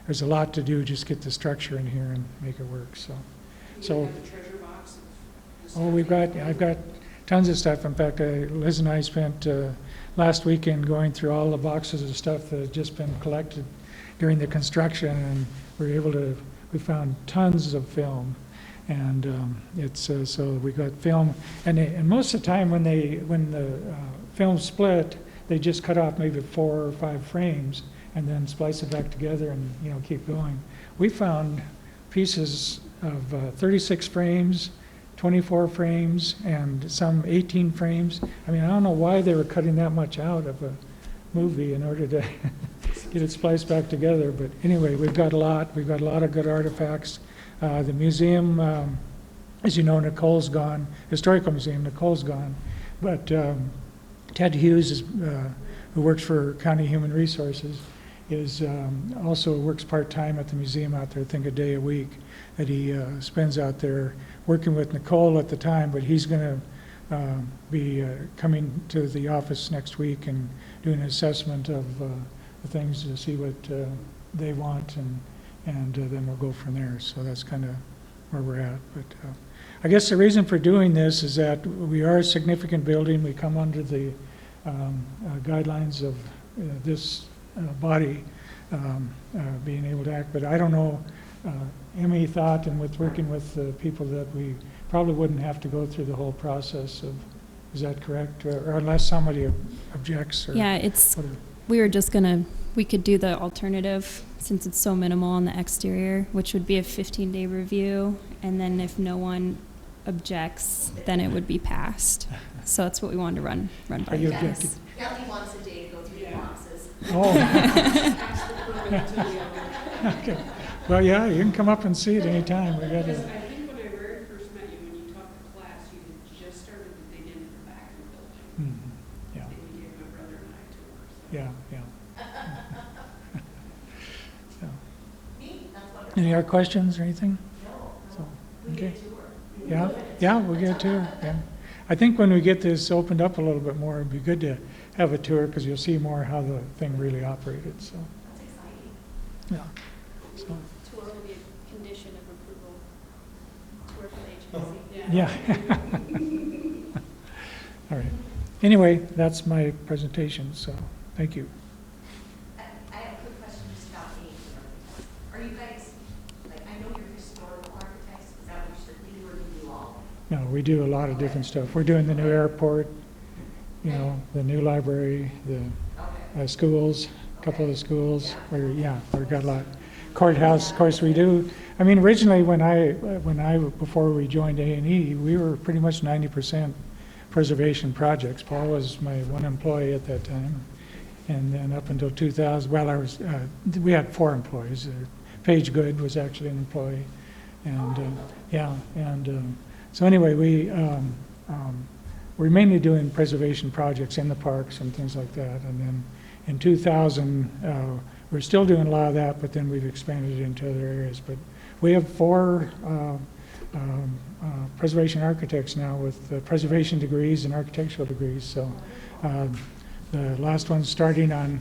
there's a lot to do, just get the structure in here and make it work, so. Oh, I've got tons of stuff. In fact, Liz and I spent last weekend going through all the boxes of stuff that had just been collected during the construction, and we found tons of film. And so we got film, and most of the time when the film split, they just cut off maybe 4 or 5 frames and then splice it back together and keep going. We found pieces of 36 frames, 24 frames, and some 18 frames. I mean, I don't know why they were cutting that much out of a movie in order to get it spliced back together. But anyway, we've got a lot. We've got a lot of good artifacts. The museum, as you know, Nicole's gone. Historical Museum, Nicole's gone. But Ted Hughes, who works for County Human Resources, also works part-time at the museum out there, I think a day a week, that he spends out there working with Nicole at the time, but he's going to be coming to the office next week and doing an assessment of the things to see what they want, and then we'll go from there. So that's kind of where we're at. But I guess the reason for doing this is that we are a significant building. We come under the guidelines of this body being able to act. But I don't know, Emmy thought, and with working with the people, that we probably wouldn't have to go through the whole process of, is that correct? Or unless somebody objects? Or Yeah, whatever. we could do the alternative since it's so minimal on the exterior, which would be a 15-day review. And then if no one objects, then it would be passed. So that's what we wanted to run by. Are you you objecting? guys. Kelly wants a day to go through the boxes. Oh. Okay. Well, yeah, you can come up and see it anytime. We got Because to. I think when I very first met you, when you taught the class, you had just started to dig into the back of the building. Yeah, And you gave my brother and I tours. yeah. So, Neat, that's wonderful. any other questions or anything? No, So, we okay. get a tour. Yeah, we'll get a tour. Yeah. I think when we get this opened up a little bit more, it'd be good to have a tour, because you'll see more how the thing really operated. So, That's exciting. yeah. So, Tour will be a condition of approval. Tour from HVAC. yeah. All right. Anyway, that's my presentation. So, thank you. I have a quick question just about age of architects. Are you guys, like, I know you're historical architects, is that what you strictly, or do you do all? No, we do a lot of different stuff. We're doing the new airport, the new library, the Okay. schools, a couple of the schools. We've got a lot. Courthouse, of course, we do. I mean, originally before we joined A&E, we were pretty much 90% preservation projects. Paul was my one employee at that time, and then up until 2000. Well, we had 4 employees. Paige Good was actually an employee, and so anyway, we're mainly doing preservation projects in the parks and things like that. And then in 2000, we're still doing a lot of that, but then we've expanded it into other areas. But we have 4 preservation architects now with preservation degrees and architectural degrees. So the last one's starting on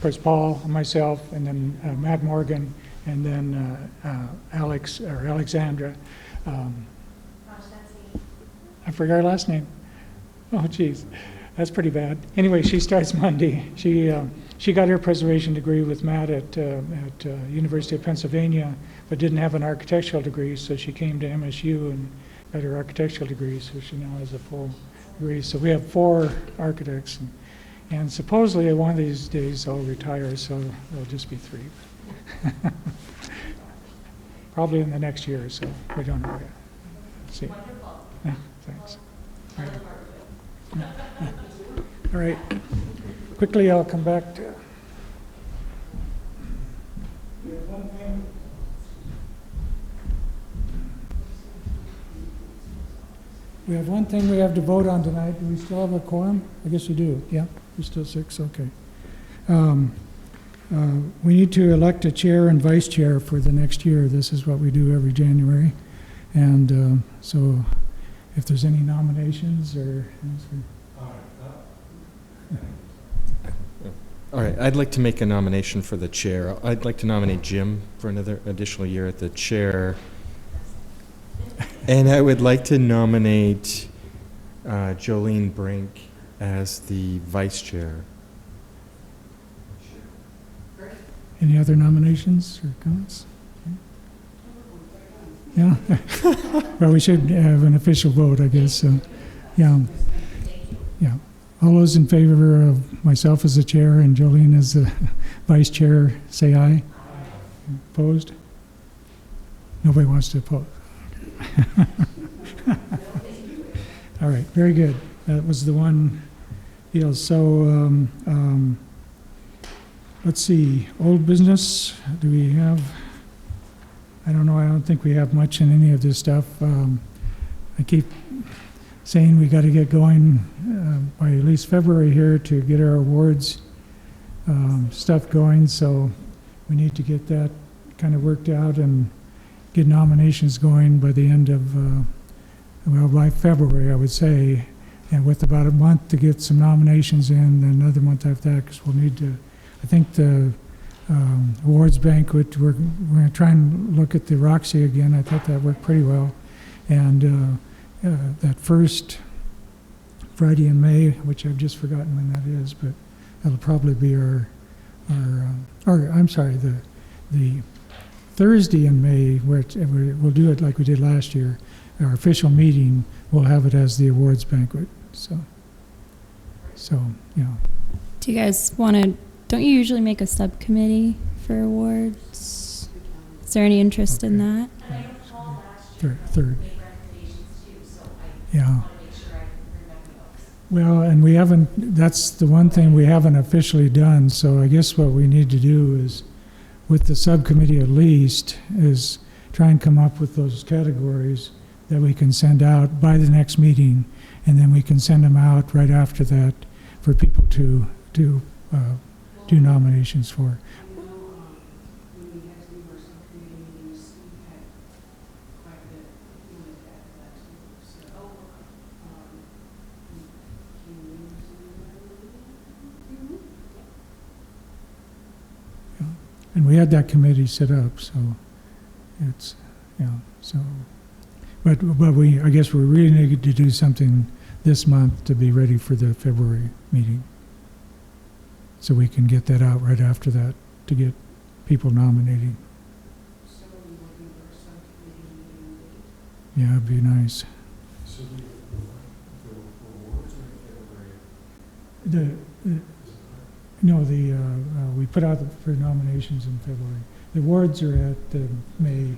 first Paul, myself, and then Matt Morgan, and then Alexandra. I forgot her last name. Oh, geez, that's pretty bad. Anyway, she starts Monday. She got her preservation degree with Matt at University of Pennsylvania, but didn't have an architectural degree, so she came to MSU and got her architectural degree, so she now has a full degree. So we have 4 architects, and supposedly one of these days I'll retire, so there'll just be 3. Probably in the next year or so. We don't know yet. See. Wonderful. Yeah, thanks. All right. All right. Quickly, I'll come back to. We have one thing we have to vote on tonight. Do we still have a quorum? I guess we do. Yeah, we're still 6. Okay. We need to elect a chair and vice chair for the next year. This is what we do every January. And so if there's any nominations or... All right, I'd like to make a nomination for the chair. I'd like to nominate Jim for another additional year at the chair. And I would like to nominate Jolene Brink as the vice chair. Any other nominations or comments? Yeah. Well, we should have an official vote, I guess. So, yeah. Yeah. All those in favor of myself as the chair and Jolene as the vice chair, say aye. Opposed? Nobody wants to oppose. All right, very good. That was the one deal. So, let's see, old business, do we have? I don't know, I don't think we have much in any of this stuff. I keep saying we got to get going by at least February here to get our awards stuff going, so we need to get that kind of worked out and get nominations going by the end of, well, by February, I would say, and with about a month to get some nominations in, and another month after that, because we'll need to, I think the awards banquet, we're going to try and look at the Roxy again. I thought that worked pretty well. And that first Friday in May, which I've just forgotten when that is, but that'll probably be our I'm sorry, the Thursday in May, where we'll do it like we did last year. Our official meeting, we'll have it as the awards banquet. So yeah. Do you guys want to, don't you usually make a subcommittee for awards? Is there any interest in that? And I recall last year, Third. we made recommendations too, so I Yeah. want to make sure I can remember those. Well, and we haven't, that's the one thing we haven't officially done, so I guess what we need to do is, with the subcommittee at least, is try and come up with those categories that we can send out by the next meeting, and then we can send them out right after that for people to do nominations for. And we had that committee set up, so it's, yeah, so, but I guess we really need to do something this month to be ready for the February meeting. So we can get that out right after that to get people nominating. So are we looking for a subcommittee meeting Yeah, date? it'd be nice. So the awards are in February? No, we put out for nominations in February. The awards are at the May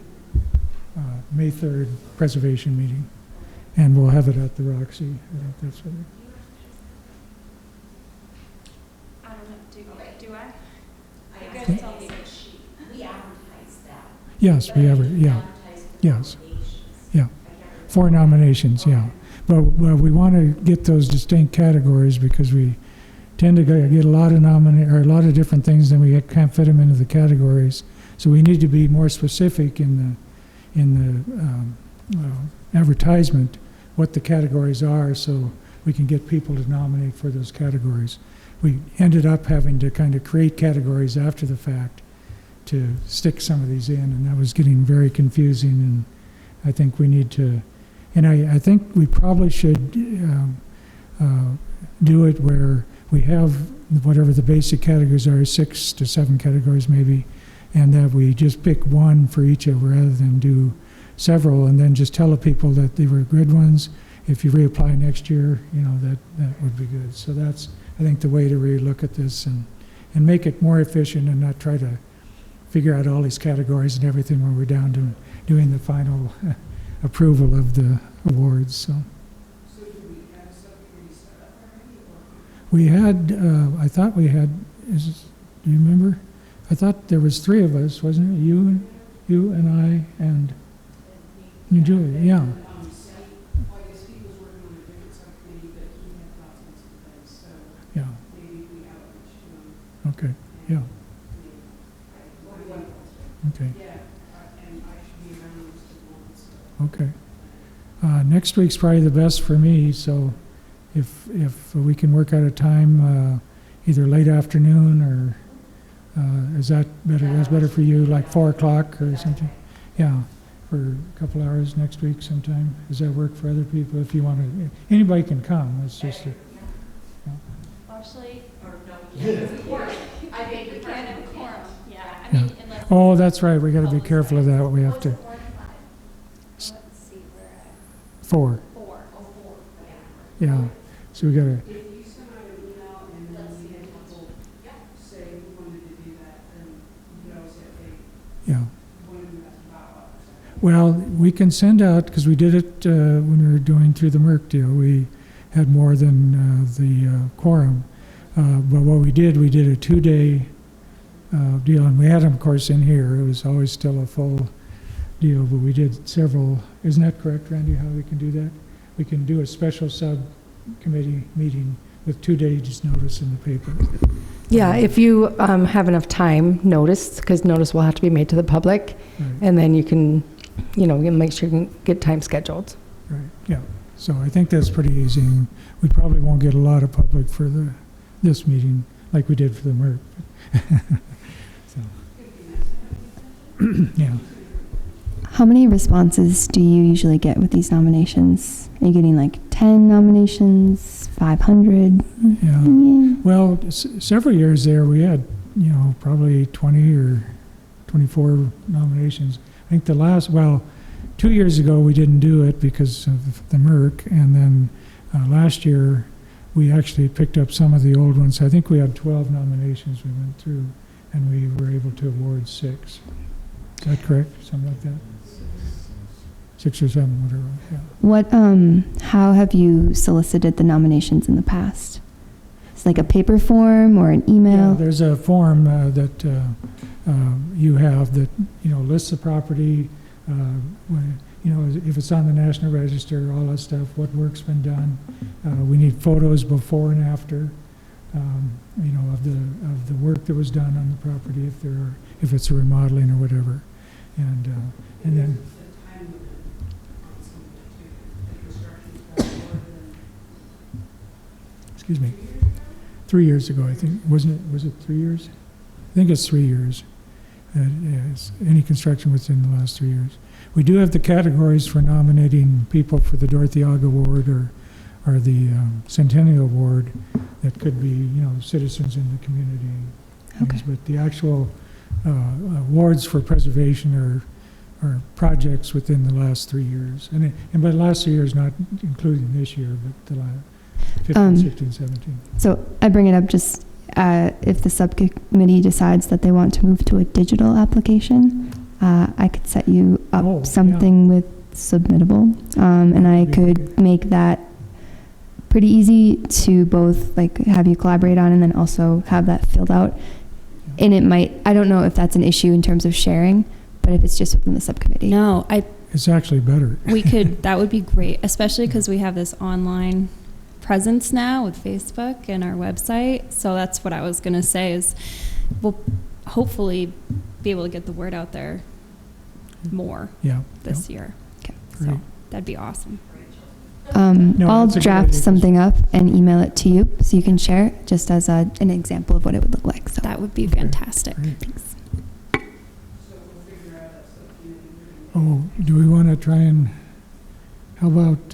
3rd preservation meeting, and we'll have it at the Roxy. I think that's what I don't know, do I? I You asked guys tell me. we advertise that. Yes, we have it, yeah, Advertise for yes, nominations. yeah. I can't remember. For nominations, yeah. But we want to get those distinct categories because we tend to get a lot of a lot of different things, and we can't fit them into the categories. So we need to be more specific in the advertisement what the categories are, so we can get people to nominate for those categories. We ended up having to kind of create categories after the fact to stick some of these in, and that was getting very confusing. And I think we need to, and I think we probably should do it where we have whatever the basic categories are, 6 to 7 categories maybe, and that we just pick one for each of rather than do several, and then just tell the people that they were good ones. If you reapply next year, that would be good. So that's, I think, the way to really look at this and make it more efficient and not try to figure out all these categories and everything when we're down to doing the final approval of the awards. So. So do we have a subcommittee set up already, or? We had, I thought we had, do you remember? I thought there was 3 of us, wasn't it? You and I and Julia, yeah. Well, I guess he was working on a different subcommittee, but he had thoughts on some things, so Yeah, maybe we outreach to him. Okay. Next week's probably the best for me, so if we can work out a time, either late afternoon or, is that better? That's better for you, like 4 o'clock or something? Yeah, for a couple hours next week sometime. Does that work for other people? If you want to, anybody can come, it's just, Actually, I think we can't have a quorum. Yeah, I Yeah. mean, unless. oh, that's right, we gotta be careful of that, we have to, Let's see, we're at 4, 4. Oh, 4, yeah. yeah. So we gotta, If you send out an email and then we had people say we wanted to do that, then you could always say, hey, yeah. when do we have to pop up or something? Well, we can send out, because we did it when we were doing through the Merck deal, we had more than the quorum. But what we did a 2-day deal, and we had them, of course, in here. It was always still a full deal, but we did several. Isn't that correct, Randy, how we can do that? We can do a special subcommittee meeting with 2 days' notice in the paper. Yeah, if you have enough time, notice, because notice will have to be made to the public, Right, and then you can, you know, make sure you can get time scheduled. right, yeah. So I think that's pretty easy. And we probably won't get a lot of public for this meeting like we did for the Merck. So, yeah. How many responses do you usually get with these nominations? Are you getting like 10 nominations, 500? Yeah. Well, several years there, we had, probably 20 or 24 nominations. I think the last, 2 years ago, we didn't do it because of the Merck, and then last year, we actually picked up some of the old ones. I think we had 12 nominations we went through, and we were able to award 6. Is that correct? Something like that? 6 or 7, whatever, yeah. What, how have you solicited the nominations in the past? It's like a paper form or an Yeah, email? there's a form that you have that, lists the property, if it's on the National Register, all that stuff, what work's been done. We need photos before and after, of the work that was done on the property, if it's a remodeling or whatever. And then, The time limit on some of it too. The construction's probably more than excuse me, 3 years ago, I think, was it 3 years? I think it's 3 years. Yes, any construction within the last 3 years. We do have the categories for nominating people for the Dorothy Ogg Award or the Centennial Award that could be, citizens in the community. Okay. But the actual awards for preservation are projects within the last 3 years. And by the last 3 years, not including this year, but the last 15, 16, 17. So I bring it up just if the subcommittee decides that they want to move to a digital application, I could set you up something with Submittable, and I could make that pretty easy to both like have you collaborate on and then also have that filled out. And it might, I don't know if that's an issue in terms of sharing, but if it's just within the subcommittee. No, It's actually better. that would be great, especially because we have this online presence now with Facebook and our website. So that's what I was going to say is we'll hopefully be able to get the word out there more this year. Okay. Great. So that'd be awesome. No, I'll that's a good draft idea. something up and email it to you so you can share it just as an example of what it would look like. So That would be fantastic. Great. thanks. So we'll figure out a subcommittee. Do we want to try and, how about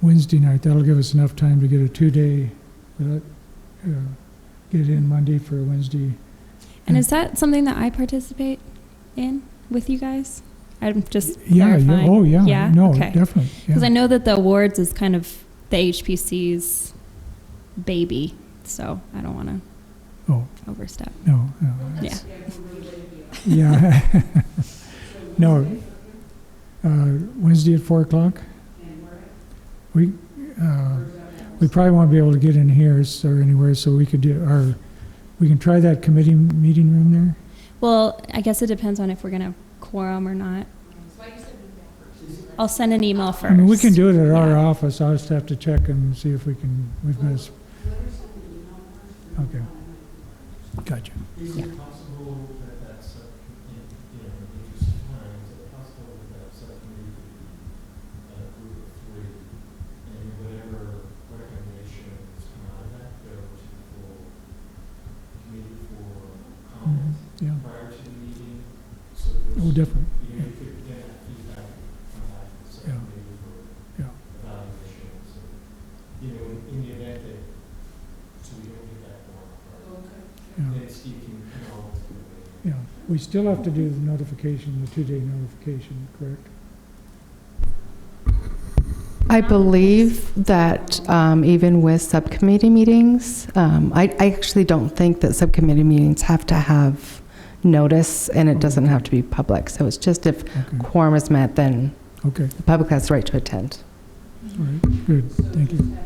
Wednesday night? That'll give us enough time to get a 2-day, get it in Monday for a Wednesday. And is that something that I participate in with you guys? I'm just Yeah, clarifying. oh, yeah. Yeah? No, Okay. definitely. Because Yeah. I know that the awards is kind of the HPC's baby, so I don't want to Oh, overstep. no. Yeah. Yeah. No. Wednesday at 4 o'clock? We probably won't be able to get in here or anywhere, so we could we can try that committee meeting room there. Well, I guess it depends on if we're going to quorum or not. I'll send an email first. I mean, we can do it at our Yeah. office. I'll just have to check and see if we've got okay. Gotcha. Is it possible that that's, in the interest of time, is it possible Yeah. prior to the meeting, so Oh, there's, different. you know, you could get feedback from that, so Yeah. maybe for Yeah. evaluation, so, you know, in the event that, so we don't get that form, Yeah. then Steve can always do it. Yeah. We still have to do the notification, the 2-day notification, correct? I believe that even with subcommittee meetings, I actually don't think that subcommittee meetings have to have notice, and it doesn't have to be public. So it's just if Okay. quorum is met, then Okay. the public has the right to attend. All right. Good. Thank you.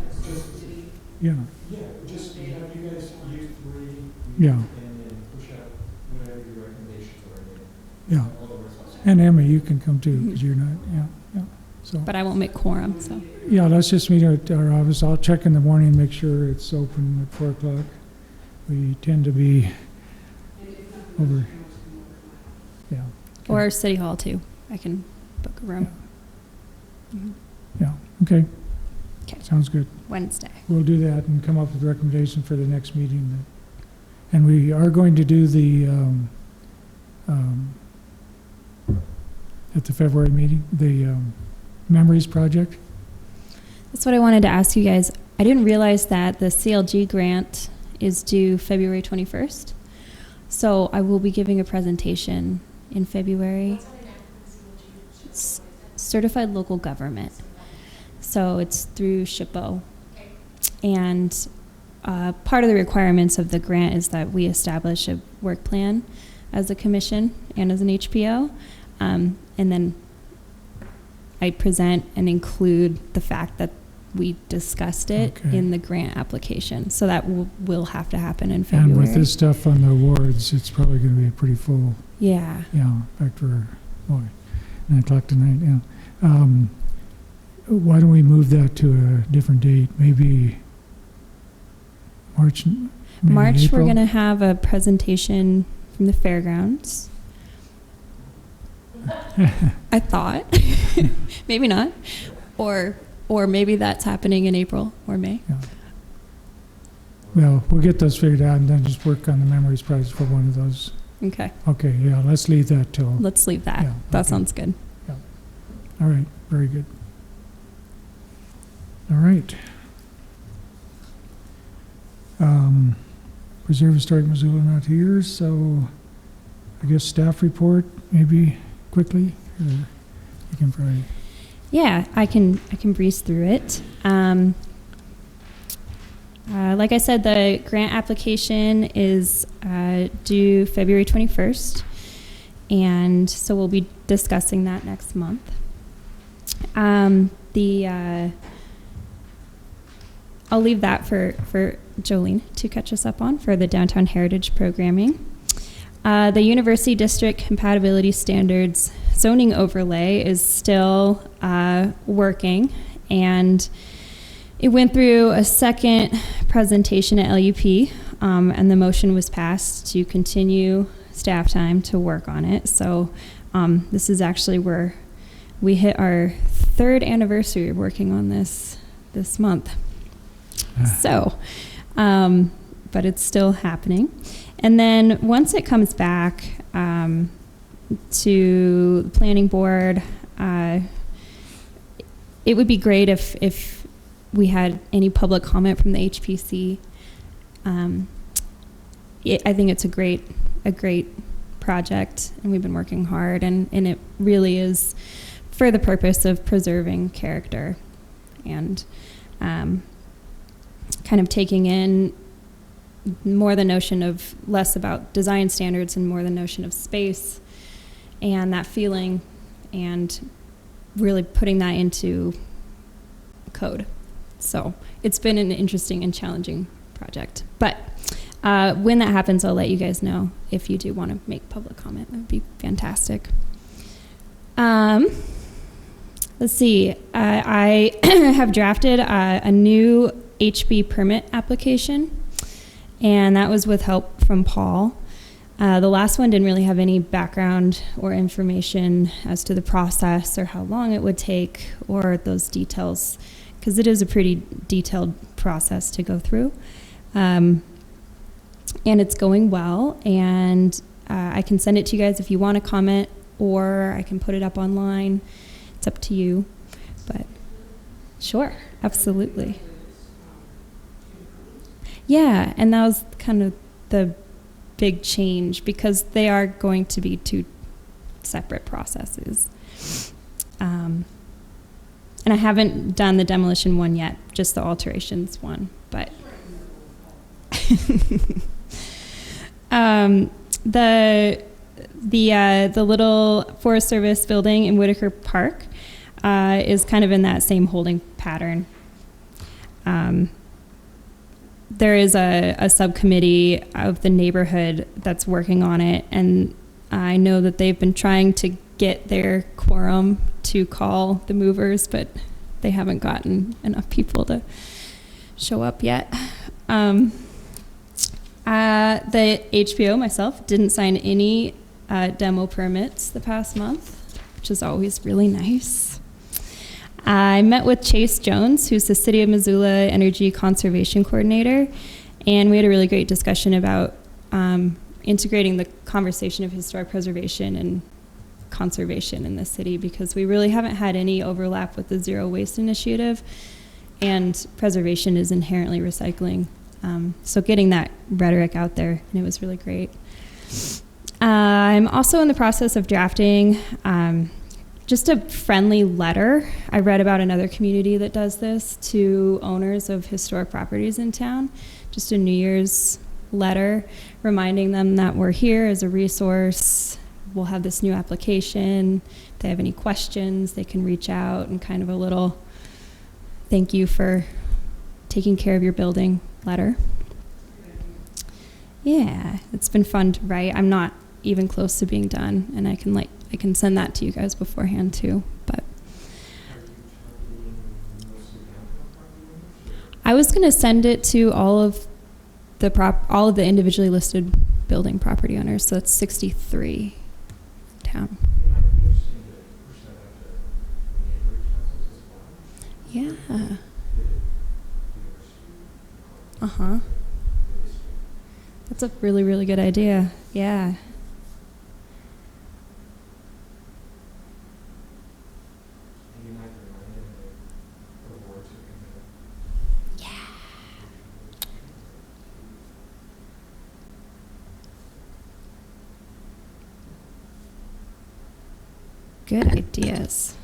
Yeah. Yeah, just have you guys use 3, Yeah. and then push out whatever your recommendations are, and Yeah. all the rest of us. And Emma, you can come too, because you're not, yeah, yeah. So, But I won't make quorum, so. yeah, let's just meet at our office. I'll check in the morning, make sure it's open at 4 o'clock. We tend to be over, yeah. Or City Hall, too. I can book a room. Mhm. Yeah, okay. Okay. Sounds good. Wednesday. We'll do that and come up with a recommendation for the next meeting. And we are going to do the, at the February meeting, the Memories Project. That's what I wanted to ask you guys. I didn't realize that the CLG grant is due February 21st. So I will be giving a presentation in February. It's certified local government. So it's through SHPO. And part of the requirements of the grant is that we establish a work plan as a commission and as an HPO. And then I present and include the fact that we discussed it Okay. in the grant application. So that will have to happen in February. And with this stuff on the awards, it's probably going to be a pretty full, Yeah. yeah, in fact, we're, boy, 9 o'clock tonight, yeah. Why don't we move that to a different date, maybe March, maybe March, we're April? going to have a presentation from the fairgrounds. I thought. Maybe not. Or maybe that's happening in April or May. Yeah. Well, we'll get those figured out and then just work on the Memories Project for one of those. Okay. Okay, yeah, let's leave that till, Let's leave that. Yeah, That okay. sounds good. all right, very good. All right. Preserve Historic Missoula not here, so I guess staff report, maybe quickly, or you can probably, Yeah, I can breeze through it. Like I said, the grant application is due February 21st, and so we'll be discussing that next month. I'll leave that for Jolene to catch us up on for the Downtown Heritage programming. The University District Compatibility Standards zoning overlay is still working, and it went through a second presentation at LUP, and the motion was passed to continue staff time to work on it. So this is actually where we hit our 3rd anniversary of working on this month. So, but it's still happening. And then once it comes back to the planning board, it would be great if we had any public comment from the HPC. I think it's a great project, and we've been working hard, and it really is for the purpose of preserving character and kind of taking in more the notion of less about design standards and more the notion of space and that feeling, and really putting that into code. So it's been an interesting and challenging project. But when that happens, I'll let you guys know if you do want to make public comment. That would be fantastic. Let's see. I have drafted a new HB permit application, and that was with help from Paul. The last one didn't really have any background or information as to the process or how long it would take or those details, because it is a pretty detailed process to go through. And it's going well, and I can send it to you guys if you want to comment, or I can put it up online. It's up to you. But sure, absolutely. Yeah, and that was kind of the big change, because they are going to be two separate processes. And I haven't done the demolition one yet, just the alterations one. But the little Forest Service building in Whitaker Park is kind of in that same holding pattern. There is a subcommittee of the neighborhood that's working on it, and I know that they've been trying to get their quorum to call the movers, but they haven't gotten enough people to show up yet. The HPO, myself, didn't sign any demo permits the past month, which is always really nice. I met with Chase Jones, who's the City of Missoula Energy Conservation Coordinator, and we had a really great discussion about integrating the conversation of historic preservation and conservation in the city, because we really haven't had any overlap with the Zero Waste Initiative, and preservation is inherently recycling. So getting that rhetoric out there, and it was really great. I'm also in the process of drafting just a friendly letter. I read about another community that does this to owners of historic properties in town. Just a New Year's letter reminding them that we're here as a resource. We'll have this new application. If they have any questions, they can reach out, and kind of a little thank you for taking care of your building letter. Yeah, it's been fun to write. I'm not even close to being done, and I can send that to you guys beforehand too. But I was going to send it to all of the individually listed building property owners. So that's 63 town. Yeah. That's a really, really good idea. Yeah. Good ideas.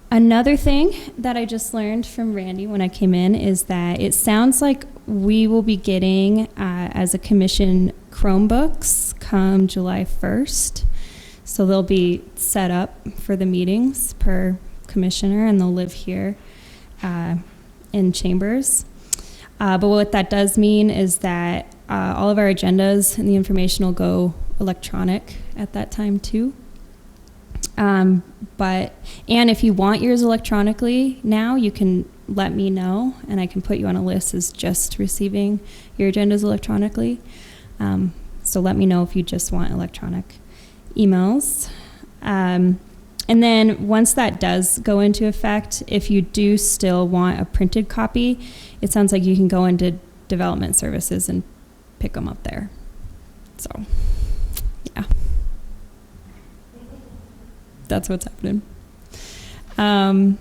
Another thing that I just learned from Randy when I came in is that it sounds like we will be getting, as a commission, Chromebooks come July 1st. So they'll be set up for the meetings per commissioner, and they'll live here in chambers. But what that does mean is that all of our agendas and the information will go electronic at that time too. And if you want yours electronically now, you can let me know, and I can put you on a list as just receiving your agendas electronically. So let me know if you just want electronic emails. And then once that does go into effect, if you do still want a printed copy, it sounds like you can go into development services and pick them up there. So, yeah. That's what's happening. And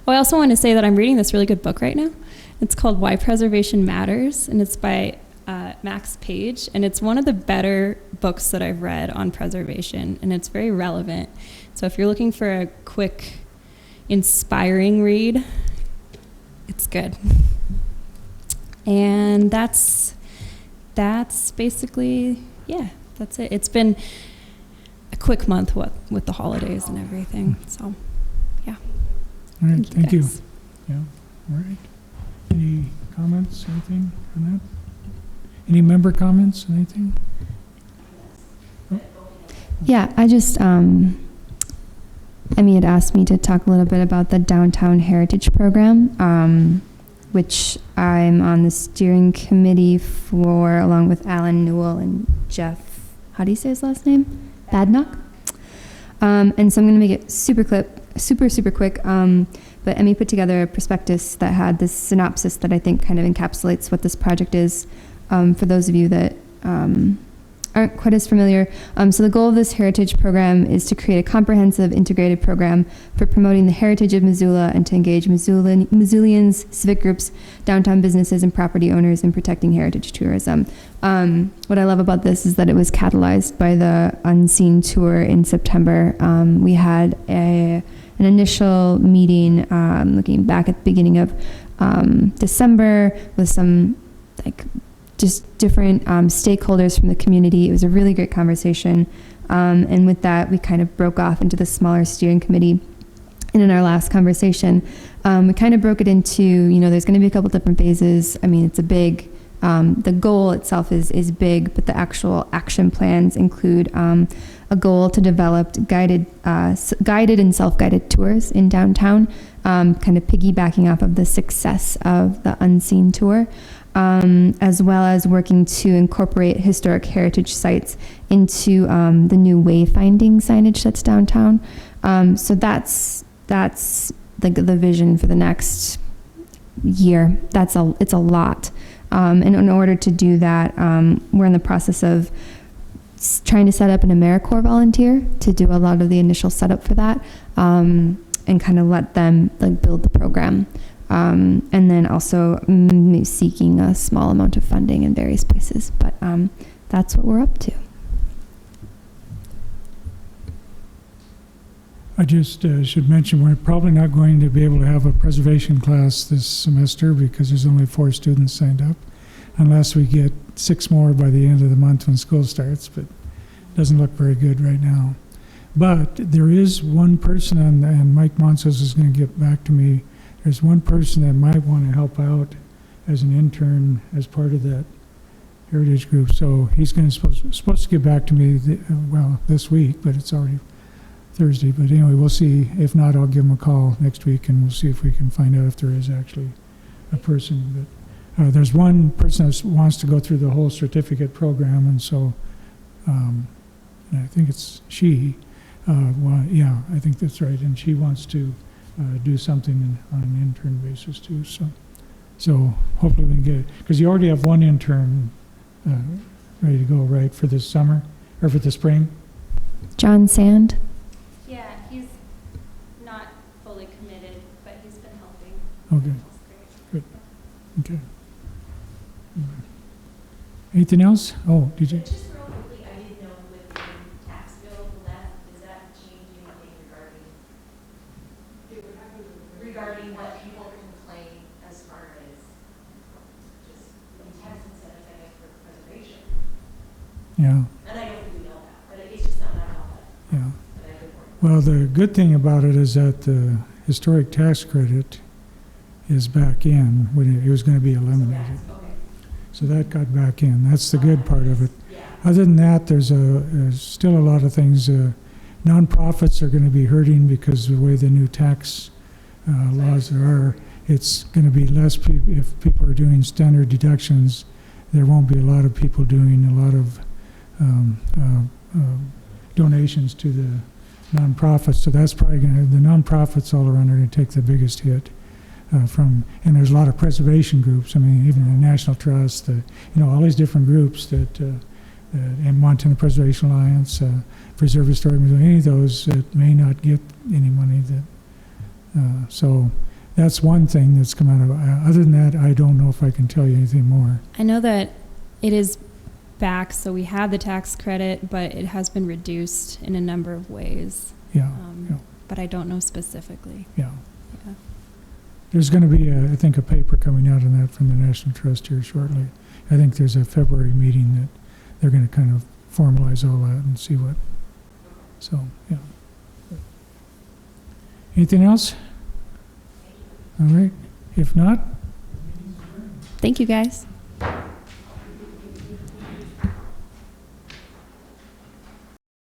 I also want to say that I'm reading this really good book right now. It's called Why Preservation Matters, and it's by Max Page, and it's one of the better books that I've read on preservation, and it's very relevant. So if you're looking for a quick, inspiring read, it's good. And that's basically, yeah, that's it. It's been a quick month with the holidays and everything, so yeah. All right, thank you. guys. Yeah, all right. Any comments, anything on that? Any member comments, anything? Yeah, I just, Emmy had asked me to talk a little bit about the Downtown Heritage Program, which I'm on the steering committee for, along with Alan Newell and Jeff, how do you say his last name? Badnock. And so I'm going to make it super quick. But Emmy put together a prospectus that had this synopsis that I think kind of encapsulates what this project is for those of you that aren't quite as familiar. So the goal of this heritage program is to create a comprehensive integrated program for promoting the heritage of Missoula and to engage Missoulians, civic groups, downtown businesses, and property owners in protecting heritage tourism. What I love about this is that it was catalyzed by the Unseen Tour in September. We had an initial meeting looking back at the beginning of December with some just different stakeholders from the community. It was a really great conversation. And with that, we kind of broke off into the smaller steering committee. And in our last conversation, we kind of broke it into, there's going to be a couple different phases. I mean, it's a big, the goal itself is big, but the actual action plans include a goal to develop guided and self-guided tours in downtown, kind of piggybacking off of the success of the Unseen Tour. As well as working to incorporate historic heritage sites into the new wayfinding signage that's downtown. So that's the vision for the next year. It's a lot. And in order to do that, we're in the process of trying to set up an AmeriCorps volunteer to do a lot of the initial setup for that, and kind of let them build the program. And then also seeking a small amount of funding in various places. But that's what we're up to. I just should mention we're probably not going to be able to have a preservation class this semester because there's only 4 students signed up, unless we get 6 more by the end of the month when school starts, but it doesn't look very good right now. But there is one person, and Mike Monsos is going to get back to me. There's one person that might want to help out as an intern as part of that heritage group. So he's supposed to get back to me, this week, but it's already Thursday. But anyway, we'll see. If not, I'll give him a call next week, and we'll see if we can find out if there is actually a person. But there's one person that wants to go through the whole certificate program, and so and I think it's she. I think that's right, and she wants to do something on an intern basis too. So hopefully we can get it, because you already have one intern ready to go, right, for this summer or for the spring. John Sand. Yeah, he's not fully committed, but he's been helping. Okay, good. Okay. Anything else? Oh, did you? Just real quickly, I didn't know with the tax bill left, does that change anything regarding what people complain as far as just the tax incentives, I guess, for preservation? Yeah. And I don't really know that, but it's just something I know that. Yeah. Well, the good thing about it is that the historic tax credit is back in when it was going to be eliminated. So that got back in. That's the good part of it. Other than that, there's still a lot of things. Nonprofits are going to be hurting because of the way the new tax laws are. It's going to be less people. If people are doing standard deductions, there won't be a lot of people doing a lot of donations to the nonprofits. So that's probably going to, the nonprofits all around are going to take the biggest hit. And there's a lot of preservation groups. I mean, even the National Trust, all these different groups and Montana Preservation Alliance, Preserve Historic Missoula, any of those that may not get any money. So that's one thing that's come out of it. Other than that, I don't know if I can tell you anything more. I know that it is back, so we have the tax credit, but it has been reduced in a number of ways. Yeah. But I don't know specifically. Yeah. There's going to be, I think, a paper coming out on that from the National Trust here shortly. I think there's a February meeting that they're going to kind of formalize all that and see what. So, yeah. Anything else? All right. If not, Thank you, guys.